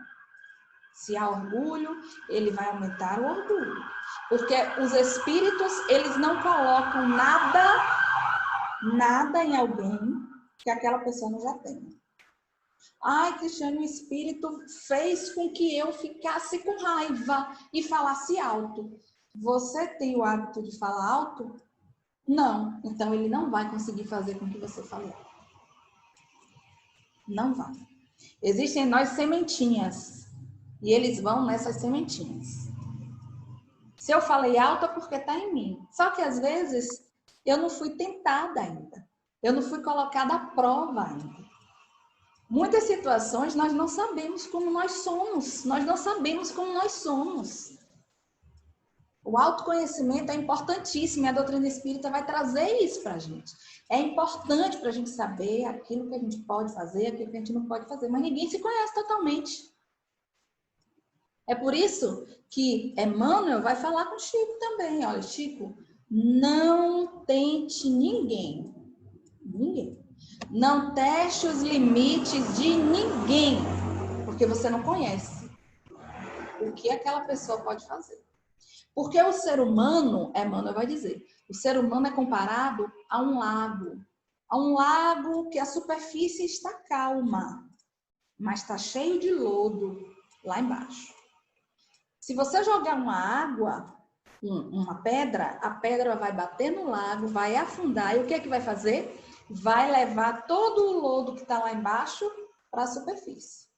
S2: Se há orgulho, ele vai aumentar o orgulho. Porque os espíritos, eles não colocam nada em alguém que aquela pessoa não já tenha. Ai, Cristiane, o espírito fez com que eu ficasse com raiva e falasse alto. Você tem o hábito de falar alto? Não. Então, ele não vai conseguir fazer com que você fale alto. Não vai. Existem em nós sementinhas. E eles vão nessas sementinhas. Se eu falei alto é porque está em mim. Só que, às vezes, eu não fui tentada ainda. Eu não fui colocada à prova ainda. Muitas situações nós não sabemos como nós somos. Nós não sabemos como nós somos. O autoconhecimento é importantíssimo e a doutrina espírita vai trazer isso para a gente. É importante para a gente saber aquilo que a gente pode fazer, aquilo que a gente não pode fazer, mas ninguém se conhece totalmente. É por isso que Emmanuel vai falar com Chico também. Olha, Chico, não tente ninguém. Não teste os limites de ninguém. Porque Porque você não conhece o que aquela pessoa pode fazer. Porque o ser humano, Emmanuel vai dizer, o ser humano é comparado a um lago que a superfície está calma, mas está cheio de lodo lá embaixo. Se você jogar uma água, uma pedra, a pedra vai bater no lago, vai afundar, e o que é que vai fazer? Vai levar todo o lodo que está lá embaixo para a superfície.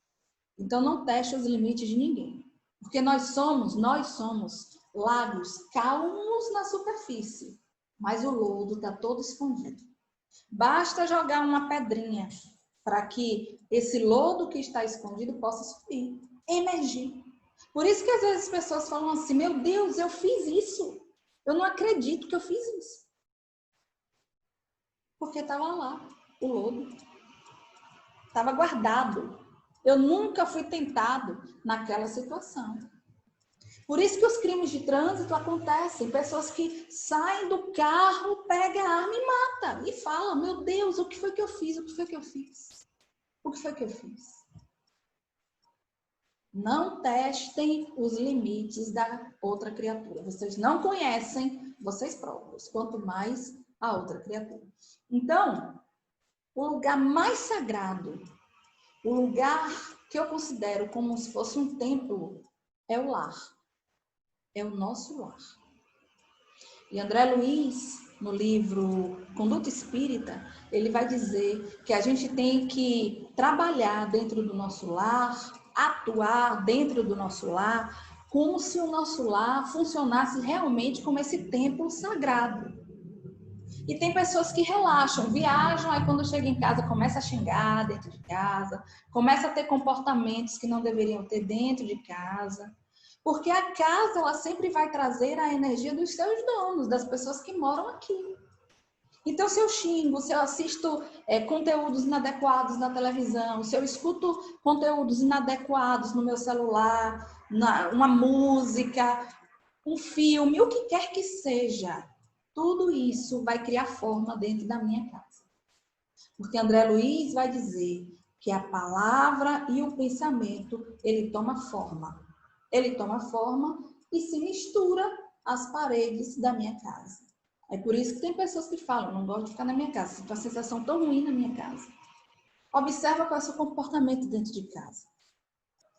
S2: Então não teste os limites de ninguém. Porque nós somos lagos calmos na superfície, mas o lodo está todo escondido. Basta jogar uma pedrinha para que esse lodo que está escondido possa subir, emergir. Por isso que às vezes as pessoas falam assim, meu Deus, eu fiz isso. Eu não acredito que eu fiz isso. Porque estava lá, o lodo. Estava guardado. Eu nunca fui tentado naquela situação. Por isso que os crimes de trânsito acontecem. Pessoas que saem do carro, pegam a arma e matam. E falam, meu Deus, o que foi que eu fiz? O que foi que eu fiz? O que foi que eu fiz? Não testem os limites da outra criatura. Vocês não conhecem vocês próprios, quanto mais a outra criatura. Então, o lugar mais sagrado, o lugar que eu considero como se fosse um templo, é o lar. É o nosso lar. E André Luiz, no livro Conduta Espírita, ele vai dizer que a gente tem que trabalhar dentro do nosso lar, atuar dentro do nosso lar, como se o nosso lar funcionasse realmente como esse templo sagrado. E tem pessoas que relaxam, viajam, aí quando chega em casa começa a xingar dentro de casa, começa a ter comportamentos que não deveriam ter dentro de casa. Porque a casa, ela sempre vai trazer a energia dos seus donos, das pessoas que moram aqui. Então, se eu xingo, se eu assisto conteúdos inadequados na televisão, se eu escuto conteúdos inadequados no meu celular, uma música, um filme, o que quer que seja, tudo isso vai criar forma dentro da minha casa. Porque André Luiz vai dizer que a palavra e o pensamento, ele toma forma. Ele toma forma e se mistura às paredes da minha casa. É por isso que tem pessoas que falam, não gosto de ficar na minha casa, sinto uma sensação tão ruim na minha casa. Observa qual é o seu comportamento dentro de casa.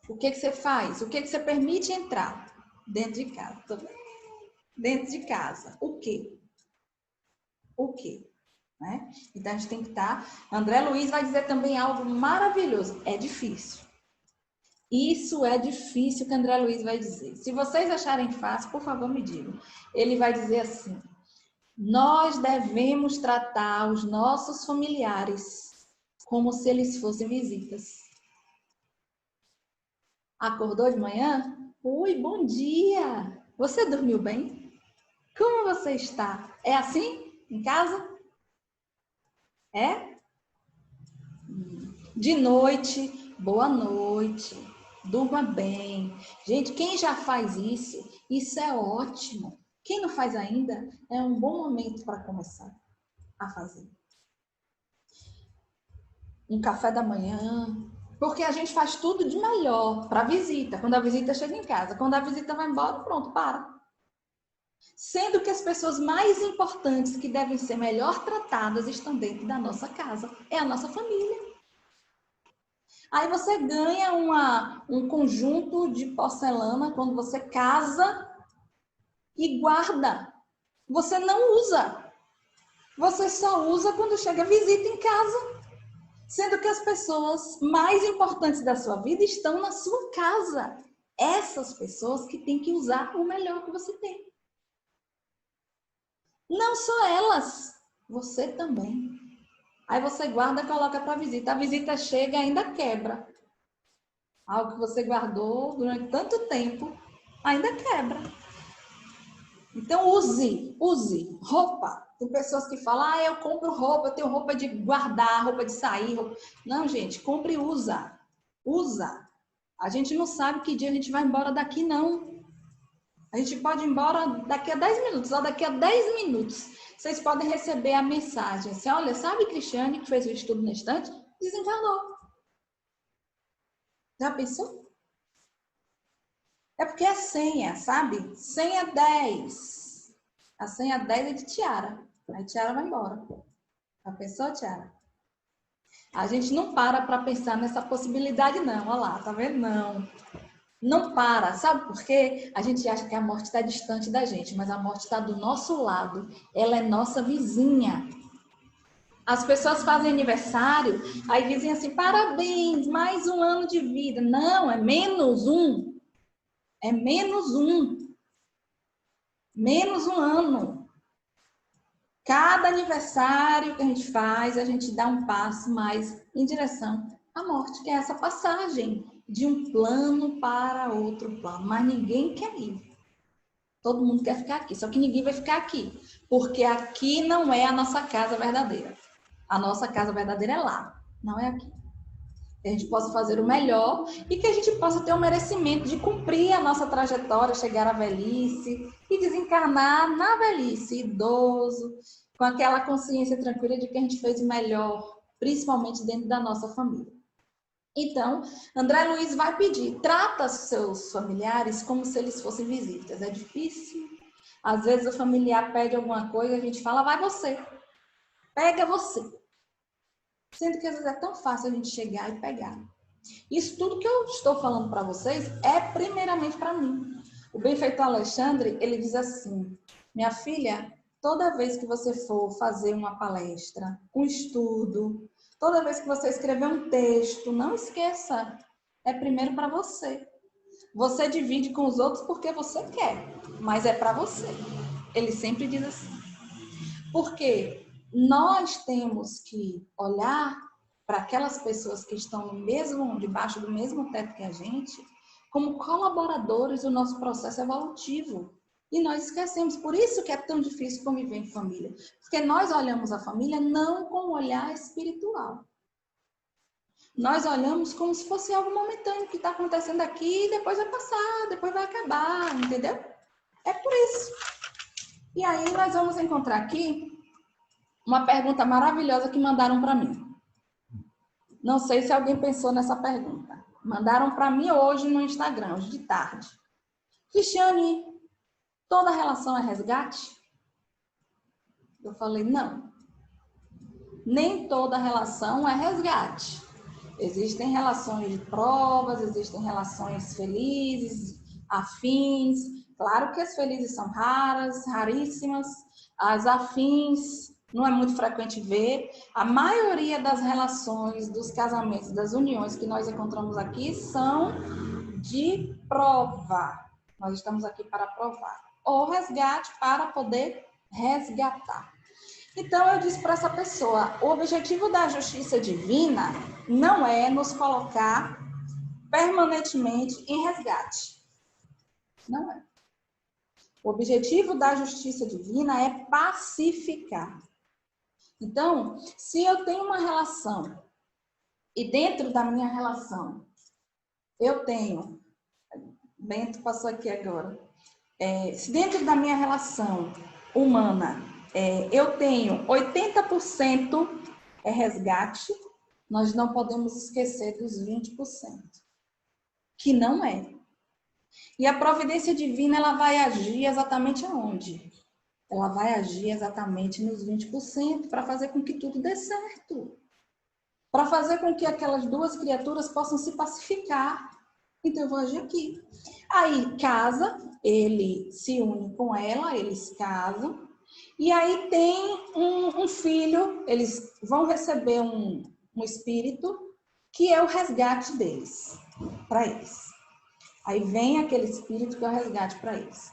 S2: O que você faz? O que você permite entrar dentro de casa? Dentro de casa. O quê? O quê? Né? Então a gente tem que estar... André Luiz vai dizer também algo maravilhoso. É difícil. Isso é difícil que André Luiz vai dizer. Se vocês acharem fácil, por favor, me digam. Ele vai dizer assim: nós devemos tratar os nossos familiares como se eles fossem visitas. Acordou de manhã? Oi, bom dia! Você dormiu bem? Como você está? É assim em casa? É? De noite, boa noite. Durma bem. Gente, quem já faz isso, isso é ótimo. Quem não faz ainda, é um bom momento para começar a fazer. Um café da manhã, porque a gente faz tudo de melhor para a visita, quando a visita chega em casa. Quando a visita vai embora, pronto, para. Sendo que as pessoas mais importantes que devem ser melhor tratadas estão dentro da nossa casa. É a nossa família. Aí você ganha um conjunto de porcelana quando você casa e guarda. Você não usa. Você só usa quando chega visita em casa. Sendo que as pessoas mais importantes da sua vida estão na sua casa. Essas pessoas que têm que usar o melhor que você tem. Não só elas, você também. Aí você guarda e coloca para a visita. A visita chega e ainda quebra. Algo que você guardou durante tanto tempo, ainda quebra. Então use roupa. Tem pessoas que falam, eu compro roupa, eu tenho roupa de guardar, roupa de sair. Roupa... Não, gente, compre e usa. Usa. A gente não sabe que dia a gente vai embora daqui, não. A gente pode ir embora daqui a 10 minutos, ou daqui a 10 minutos. Vocês podem receber a mensagem assim, olha, sabe Cristiane que fez o estudo na estante? Desencarnou. Já pensou? É porque é senha, sabe? Senha 10. A senha 10 é de Tiara. Aí Tiara vai embora. Já pensou, Tiara? A gente não para pensar nessa possibilidade, não. Olha lá, tá vendo? Não. Não para. Sabe por quê? A gente acha que a morte está distante da gente, mas a morte está do nosso lado. Ela é nossa vizinha. As pessoas fazem aniversário, aí dizem assim, parabéns, mais um ano de vida. Não, é menos um. É menos um. Menos um ano. Cada aniversário que a gente faz, a gente dá um passo mais em direção à morte, que é essa passagem de um plano para outro plano. Mas ninguém quer ir. Todo mundo quer ficar aqui, só que ninguém vai ficar aqui. Porque aqui não é a nossa casa verdadeira. A nossa casa verdadeira é lá, não é aqui. Que a gente possa fazer o melhor e que a gente possa ter o merecimento de cumprir a nossa trajetória, chegar à velhice e desencarnar na velhice, idoso, com aquela consciência tranquila de que a gente fez o melhor, principalmente dentro da nossa família. Então, André Luiz vai pedir, trata seus familiares como se eles fossem visitas. É difícil. Às vezes o familiar pede alguma coisa, a gente fala, vai você, pega você. Sendo que às vezes é tão fácil a gente chegar e pegar. Isso tudo que eu estou falando para vocês é primeiramente para mim. O benfeitor Alexandre, ele diz assim, minha filha, toda vez que você for fazer uma palestra, um estudo, toda vez que você escrever um texto, não esqueça, é primeiro para você. Você divide com os outros porque você quer, mas é para você. Ele sempre diz assim. Porque nós temos que olhar para aquelas pessoas que estão debaixo do mesmo teto que a gente, como colaboradores do nosso processo evolutivo. E nós esquecemos. Por isso que é tão difícil conviver em família. Porque nós olhamos a família não com um olhar espiritual. Nós olhamos como se fosse algo momentâneo que está acontecendo aqui e depois vai passar, depois vai acabar, entendeu? É por isso. E aí nós vamos encontrar aqui uma pergunta maravilhosa que mandaram para mim. Não sei se alguém pensou nessa pergunta. Mandaram para mim hoje no Instagram, hoje de tarde. Cristiane, toda relação é resgate? Eu falei, não. Nem toda relação é resgate. Existem relações de provas, existem relações felizes, afins. Claro que as felizes são raras, raríssimas. As afins não é muito frequente ver. A maioria das relações, dos casamentos, das uniões que nós encontramos aqui são de prova. Nós estamos aqui para provar. Ou resgate para poder resgatar. Então, eu disse para essa pessoa, o objetivo da justiça divina não é nos colocar permanentemente em resgate. Não é. O objetivo da justiça divina é pacificar. Então, se eu tenho uma relação e dentro da minha relação eu tenho... Bento passou aqui agora. Se dentro da minha relação humana eu tenho 80% é resgate, nós não podemos esquecer dos 20%, que não é. E a providência divina, ela vai agir exatamente aonde? Ela vai agir exatamente nos 20% para fazer com que tudo dê certo. Para fazer com que aquelas duas criaturas possam se pacificar. Então, eu vou agir aqui. Aí, casa, ele se une com ela, eles casam. E aí tem um filho, eles vão receber um espírito, que é o resgate deles, para eles. Aí vem aquele espírito que é o resgate para eles.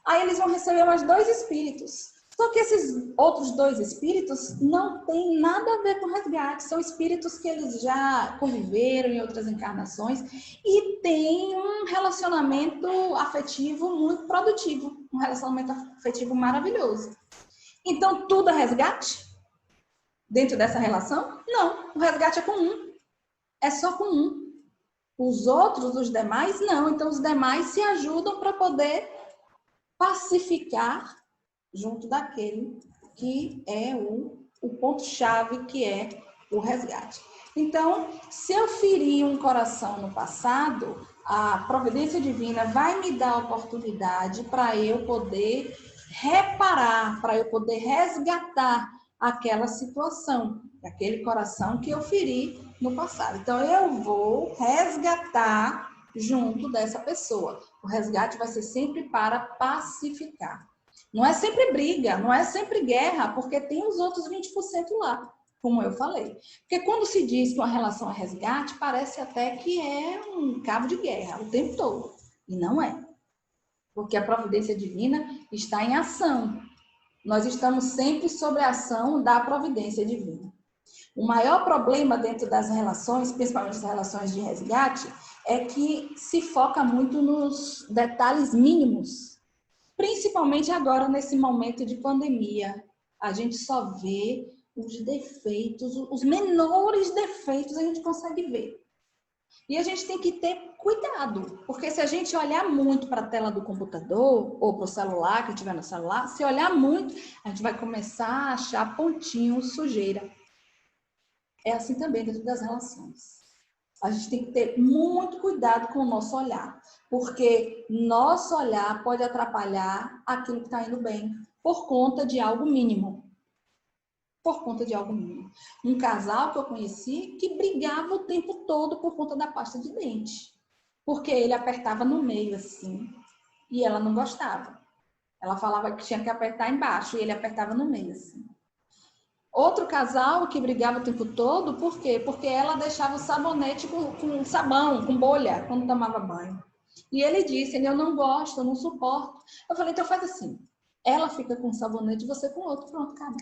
S2: Aí eles vão receber mais 2 espíritos. Só que esses outros 2 espíritos não têm nada a ver com resgate. São espíritos que eles já conviveram em outras encarnações e têm um relacionamento afetivo muito produtivo. Um relacionamento afetivo maravilhoso. Então, tudo é resgate? Dentro dessa relação? Não. O resgate é com um. É só com um. Os outros, os demais, não. Então, os demais se ajudam para poder pacificar junto daquele que é o ponto-chave, que é o resgate. Então, se eu feri um coração no passado, a providência divina vai me dar a oportunidade para eu poder reparar, para eu poder resgatar aquela situação, aquele coração que eu feri no passado. Então, eu vou resgatar junto dessa pessoa. O resgate vai ser sempre para pacificar. Não é sempre briga, não é sempre guerra, porque tem os outros 20% lá, como eu falei. Porque quando se diz que uma relação é resgate, parece até que é um cabo de guerra o tempo todo. E não é. Porque a providência divina está em ação. Nós estamos sempre sob a ação da providência divina. O maior problema dentro das relações, principalmente as relações de resgate, é que se foca muito nos detalhes mínimos. Principalmente agora, nesse momento de pandemia. A gente só vê os defeitos, os menores defeitos a gente consegue ver. E a gente tem que ter cuidado, porque se a gente olhar muito para a tela do computador ou para o celular, que tiver no celular, se olhar muito, a gente vai começar a achar pontinhos, sujeira. É assim também dentro das relações. A gente tem que ter muito cuidado com o nosso olhar, porque nosso olhar pode atrapalhar aquilo que está indo bem, por conta de algo mínimo. Por conta de algo mínimo. Um casal que eu conheci que brigava o tempo todo por conta da pasta de dente. Porque ele apertava no meio assim e ela não gostava. Ela falava que tinha que apertar embaixo e ele apertava no meio assim. Outro casal que brigava o tempo todo, por quê? Porque ela deixava o sabonete com sabão, com bolha, quando tomava banho. E ele disse, eu não gosto, eu não suporto. Eu falei, então faz assim, ela fica com sabonete e você com outro, pronto, acaba.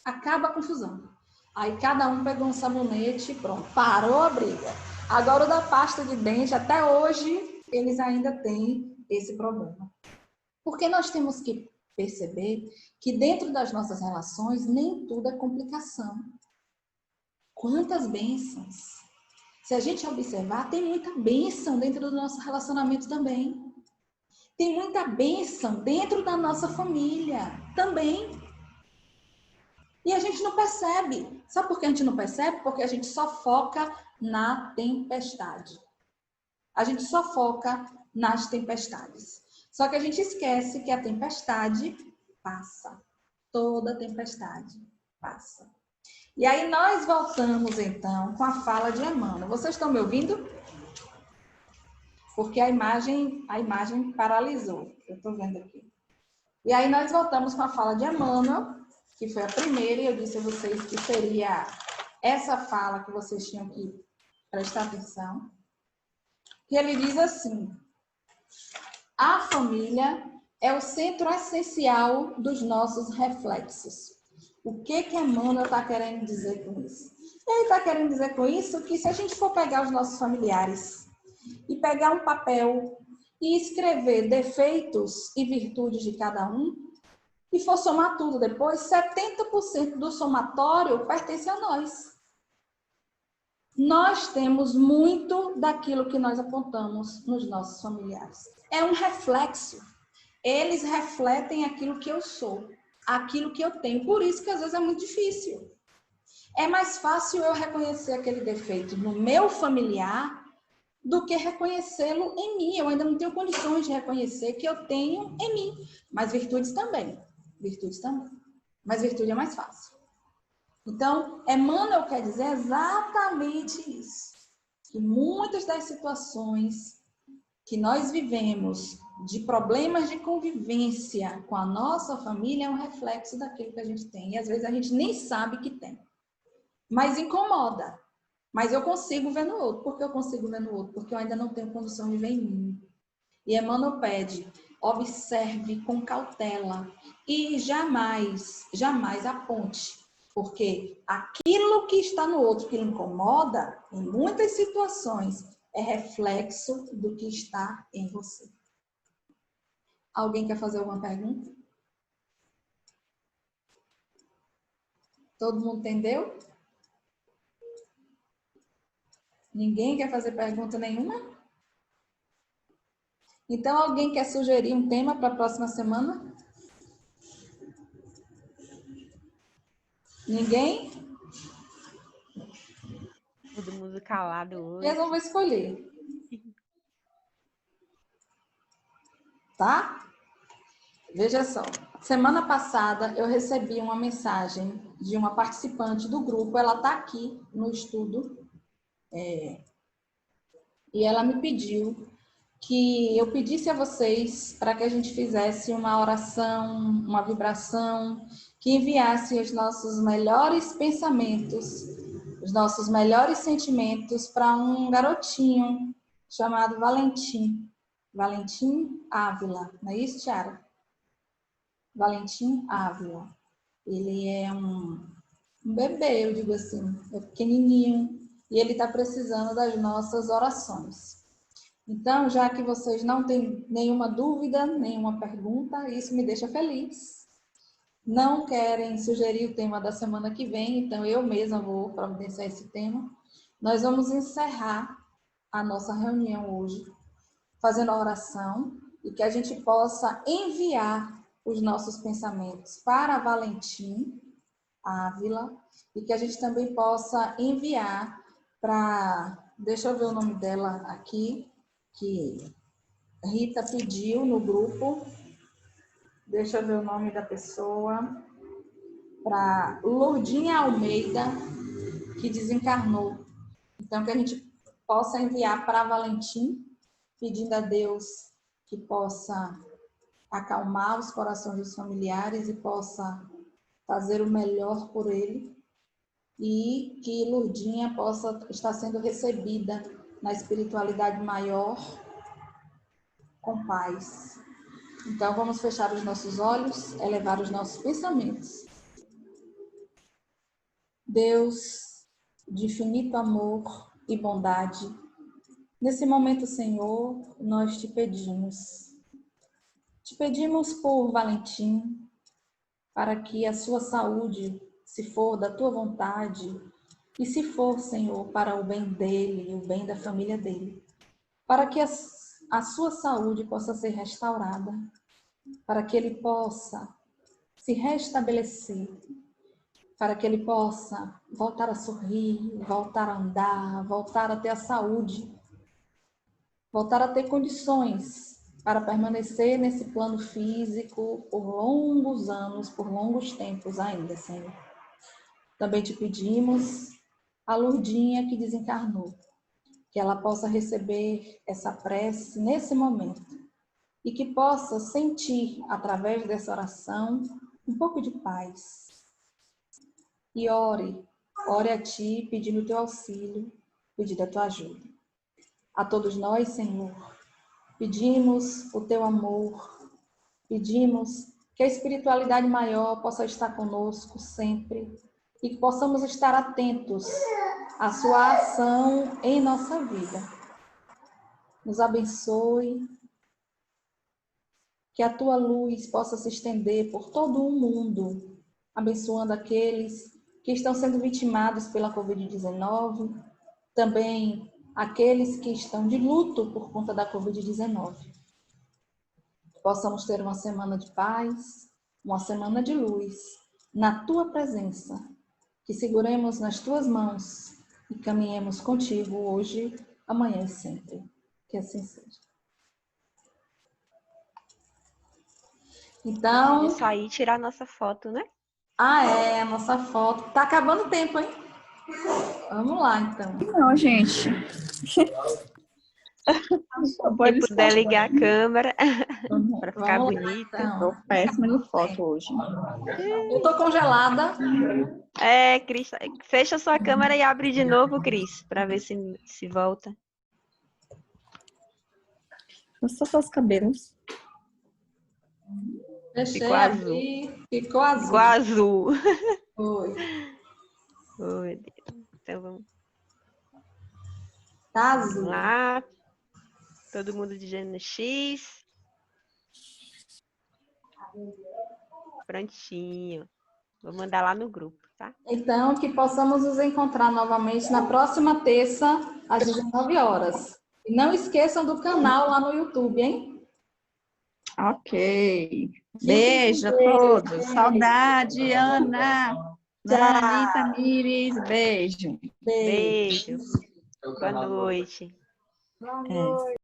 S2: Acaba a confusão. Aí cada um pegou um sabonete e pronto, parou a briga. Agora o da pasta de dente, até hoje, eles ainda têm esse problema. Porque nós temos que perceber que dentro das nossas relações, nem tudo é complicação. Quantas bênçãos! Se a gente observar, tem muita bênção dentro do nosso relacionamento também. Tem muita bênção dentro da nossa família também. E a gente não percebe. Sabe por que a gente não percebe? Porque a gente só foca na tempestade. A gente só foca nas tempestades. Só que a gente esquece que a tempestade passa. Toda tempestade passa. E aí nós voltamos então com a fala de Emmanuel. Vocês estão me ouvindo? Porque a imagem paralisou. Eu estou vendo aqui. E aí nós voltamos com a fala de Emmanuel, que foi a primeira, e eu disse a vocês que seria essa fala que vocês tinham que prestar atenção. E ele diz assim: a família é o centro essencial dos nossos reflexos. O que Emmanuel está querendo dizer com isso? Ele está querendo dizer com isso que se a gente for pegar os nossos familiares e pegar um papel e escrever defeitos e virtudes de cada um, e for somar tudo depois, 70% do somatório pertence a nós. Nós temos muito daquilo que nós apontamos nos nossos familiares. É um reflexo. Eles refletem aquilo que eu sou, aquilo que eu tenho. Por isso que às vezes é muito difícil. É mais fácil eu reconhecer aquele defeito no meu familiar do que reconhecê-lo em mim. Eu ainda não tenho condições de reconhecer que eu tenho em mim. Mas virtudes também. Virtudes também. Mas virtude é mais fácil. Então, Emmanuel quer dizer exatamente isso. Que muitas das situações que nós vivemos de problemas de convivência com a nossa família é um reflexo daquilo que a gente tem. E às vezes a gente nem sabe que tem. Mas incomoda. Mas eu consigo ver no outro. Por que eu consigo ver no outro? Porque eu ainda não tenho condição de ver em mim. E Emmanuel pede, observe com cautela e jamais aponte. Porque aquilo que está no outro que lhe incomoda, em muitas situações, é reflexo do que está em você. Alguém quer fazer alguma pergunta? Todo mundo entendeu? Ninguém quer fazer pergunta nenhuma? Então, alguém quer sugerir um tema para a próxima semana? Ninguém?
S1: Todo mundo calado hoje.
S2: Eu não vou escolher. Tá? Veja só. Semana passada eu recebi uma mensagem de uma participante do grupo. Ela está aqui no estudo. E ela me pediu que eu pedisse a vocês para que a gente fizesse uma oração, uma vibração, que enviasse os nossos melhores pensamentos, os nossos melhores sentimentos para um garotinho chamado Valentim. Valentim Ávila, não é isso, Tiara? Valentim Ávila. Ele é um bebê, eu digo assim, é pequenininho, e ele está precisando das nossas orações. Então, já que vocês não têm nenhuma dúvida, nenhuma pergunta, isso me deixa feliz. Não querem sugerir o tema da semana que vem, então eu mesma vou providenciar esse tema. Nós vamos encerrar a nossa reunião hoje, fazendo a oração, e que a gente possa enviar os nossos pensamentos para Valentim Ávila, e que a gente também possa enviar para, deixa eu ver o nome dela aqui, que Rita pediu no grupo, deixa eu ver o nome da pessoa, para Lourdinha Almeida, que desencarnou. Então, que a gente possa enviar para Valentim, pedindo a Deus que possa acalmar os corações dos familiares e possa fazer o melhor por ele, e que Lourdinha possa estar sendo recebida na espiritualidade maior com paz. Então, vamos fechar os nossos olhos, elevar os nossos pensamentos. Deus de infinito amor e bondade, nesse momento, Senhor, nós te pedimos por Valentim, para que a sua saúde, se for da tua vontade, e se for, Senhor, para o bem dele e o bem da família dele, para que a sua saúde possa ser restaurada, para que ele possa se restabelecer, para que ele possa voltar a sorrir, voltar a andar, voltar a ter a saúde, voltar a ter condições para permanecer nesse plano físico por longos anos, por longos tempos ainda, Senhor. Também te pedimos a Lourdinha que desencarnou, que ela possa receber essa prece nesse momento e que possa sentir, através dessa oração, um pouco de paz. E ore a Ti, pedindo o Teu auxílio, pedindo a Tua ajuda. A todos nós, Senhor, pedimos o Teu amor, pedimos que a espiritualidade maior possa estar conosco sempre e que possamos estar atentos à Sua ação em nossa vida. Nos abençoe, que a Tua luz possa se estender por todo o mundo, abençoando aqueles que estão sendo vitimados pela Covid-19, também aqueles que estão de luto por conta da Covid-19. Possamos ter uma semana de paz, uma semana de luz, na Tua presença, que seguremos nas Tuas mãos e caminhemos contigo hoje, amanhã e sempre. Que assim seja. Então...
S1: Isso aí, tirar nossa foto, né?
S2: a nossa foto. Tá acabando o tempo, hein? Vamos lá, então.
S3: Não, gente.
S1: Se puder ligar a câmera para ficar
S2: Vamos lá,
S1: bonita.
S2: então.
S3: Tô péssima de foto hoje.
S2: Eu tô congelada.
S1: Cris, fecha sua câmera e abre de novo, Cris, para ver se volta.
S3: Só os cabelos.
S2: Fechei,
S1: Ficou azul.
S2: Ficou azul.
S1: Ficou azul.
S2: Foi.
S1: Oh, meu Deus. Então vamos
S2: Tá azul.
S1: lá. Todo mundo dizendo X. Prontinho. Vou mandar lá no grupo, tá?
S2: Então, que possamos nos encontrar novamente na próxima terça, às 19 horas. E não esqueçam do canal lá no YouTube, hein?
S3: Ok. Beijo a todos. Saudade, Ana. Tchau, Tamires. Beijo.
S2: Beijo.
S1: Beijo. Boa noite.
S3: É.